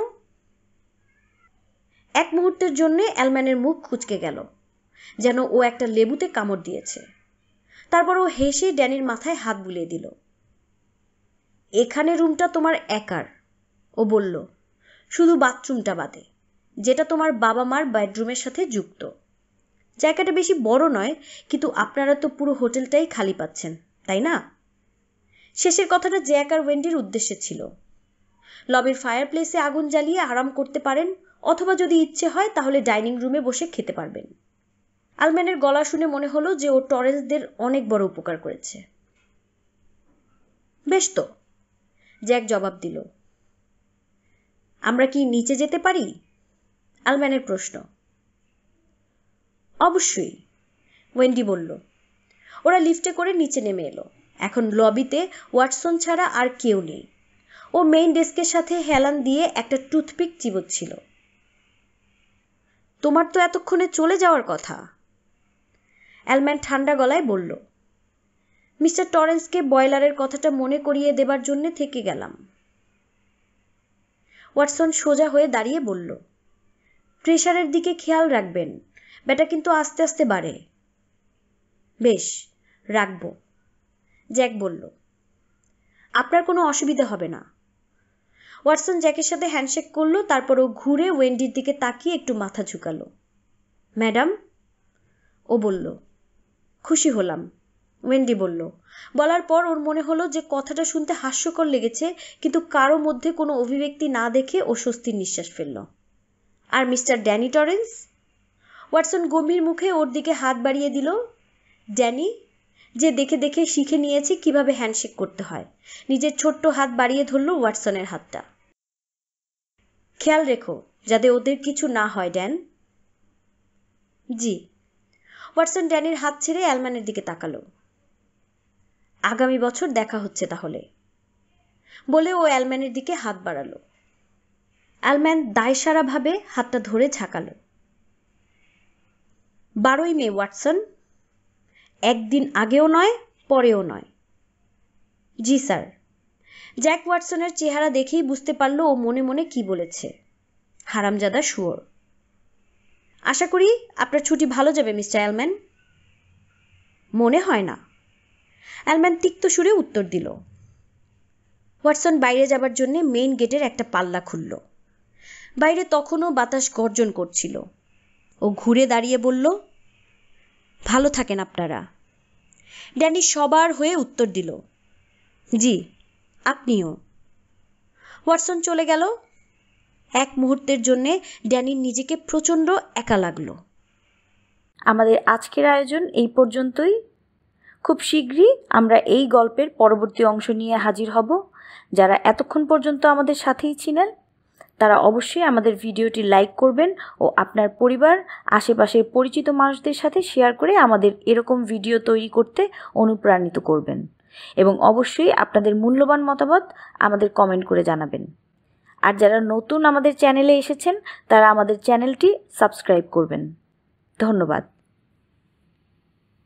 এক মুহূর্তের জন্য অ্যালম্যানের মুখ কুঁচকে গেল, যেন ও একটা লেবুতে কামড় দিয়েছে। তারপর ও হেসে ড্যানির মাথায় হাত বুলিয়ে দিল। এখানে রুমটা তোমার একার, ও বলল, শুধু বাথরুমটা বাদে, যেটা তোমার বাবা মার বেডরুমের সাথে যুক্ত। জায়গাটা বেশি বড় নয়, কিন্তু আপনারা তো পুরো হোটেলটাই খালি পাচ্ছেন, তাই না? শেষের কথাটা জ্যাক আর ওয়েন্ডির উদ্দেশ্যে ছিল। লবির ফায়ার প্লেসে আগুন জ্বালিয়ে আরাম করতে পারেন, অথবা যদি ইচ্ছে হয় তাহলে ডাইনিং রুমে বসে খেতে পারবেন। আলম্যানের গলা শুনে মনে হলো যে ও টরেন্সদের অনেক বড় উপকার করেছে। বেশ তো, জ্যাক জবাব দিল। আমরা কি নিচে যেতে পারি? আলম্যানের প্রশ্ন। অবশ্যই, ওয়েন্ডি বলল। ওরা লিফটে করে নিচে নেমে এলো। এখন লবিতে ওয়াটসন ছাড়া আর কেউ নেই। ও মেইন ডেস্কের সাথে হেলান দিয়ে একটা টুথপিক চিবোচ্ছিল। তোমার তো এতক্ষণে চলে যাওয়ার কথা, অ্যালম্যান ঠান্ডা গলায় বলল। মিস্টার টরেন্সকে বয়লারের কথাটা মনে করিয়ে দেবার জন্য থেকে গেলাম। ওয়াটসন সোজা হয়ে দাঁড়িয়ে বলল, প্রেশারের দিকে খেয়াল রাখবেন, ব্যাটা কিন্তু আস্তে আস্তে বাড়ে। বেশ, রাখব, জ্যাক বলল। আপনার কোনো অসুবিধা হবে না। ওয়াটসন জ্যাকের সাথে হ্যান্ডশেক করলো, তারপর ও ঘুরে ওয়েন্ডির দিকে তাকিয়ে একটু মাথা ঝুঁকালো। ম্যাডাম, ও বলল। খুশি হলাম, ওয়েন্ডি বলল। বলার পর ওর মনে হলো যে কথাটা শুনতে হাস্যকর লেগেছে, কিন্তু কারো মধ্যে কোনো অভিব্যক্তি না দেখে ও স্বস্তির নিঃশ্বাস ফেলল। আর মিস্টার ড্যানি টরেন্স? ওয়াটসন গম্ভীর মুখে ওর দিকে হাত বাড়িয়ে দিল। ড্যানি, যে দেখে দেখে শিখে নিয়েছে কিভাবে হ্যান্ডশেক করতে হয়, নিজের ছোট্ট হাত বাড়িয়ে ধরল ওয়াটসনের হাতটা। খেয়াল রেখো যাতে ওদের কিছু না হয়, ড্যান। জি। ওয়াটসন ড্যানির হাত ছেড়ে অ্যালম্যানের দিকে তাকালো। আগামী বছর দেখা হচ্ছে তাহলে, বলে ও অ্যালম্যানের দিকে হাত বাড়ালো। অ্যালম্যান দায়সারাভাবে হাতটা ধরে ঝাঁকালো। 12ই মে, ওয়াটসন। একদিন আগেও নয়, পরেও নয়। জি স্যার। জ্যাক ওয়াটসনের চেহারা দেখেই বুঝতে পারল ও মনে মনে কি বলেছে। হারামজাদা শুয়োর। আশা করি আপনার ছুটি ভালো যাবে, মিস্টার অ্যালম্যান। মনে হয় না, অ্যালম্যান তিক্ত সুরে উত্তর দিল। ওয়াটসন বাইরে যাবার জন্য মেইন গেটের একটা পাল্লা খুলল। বাইরে তখনও বাতাস গর্জন করছিল। ও ঘুরে দাঁড়িয়ে বলল, ভালো থাকেন আপনারা। ড্যানি সবার হয়ে উত্তর দিল, জি, আপনিও। ওয়াটসন চলে গেল। এক মুহূর্তের জন্যে ড্যানির নিজেকে প্রচণ্ড একা লাগলো। আমাদের আজকের আয়োজন এই পর্যন্তই। খুব শীঘ্রই আমরা এই গল্পের পরবর্তী অংশ নিয়ে হাজির হব। যারা এতক্ষণ পর্যন্ত আমাদের সাথেই ছিলেন তারা অবশ্যই আমাদের ভিডিওটি লাইক করবেন ও আপনার পরিবার, আশেপাশের পরিচিত মানুষদের সাথে শেয়ার করে আমাদের এরকম ভিডিও তৈরি করতে অনুপ্রাণিত করবেন এবং অবশ্যই আপনাদের মূল্যবান মতামত আমাদের কমেন্ট করে জানাবেন। আর যারা নতুন আমাদের চ্যানেলে এসেছেন তারা আমাদের চ্যানেলটি সাবস্ক্রাইব করবেন। ধন্যবাদ।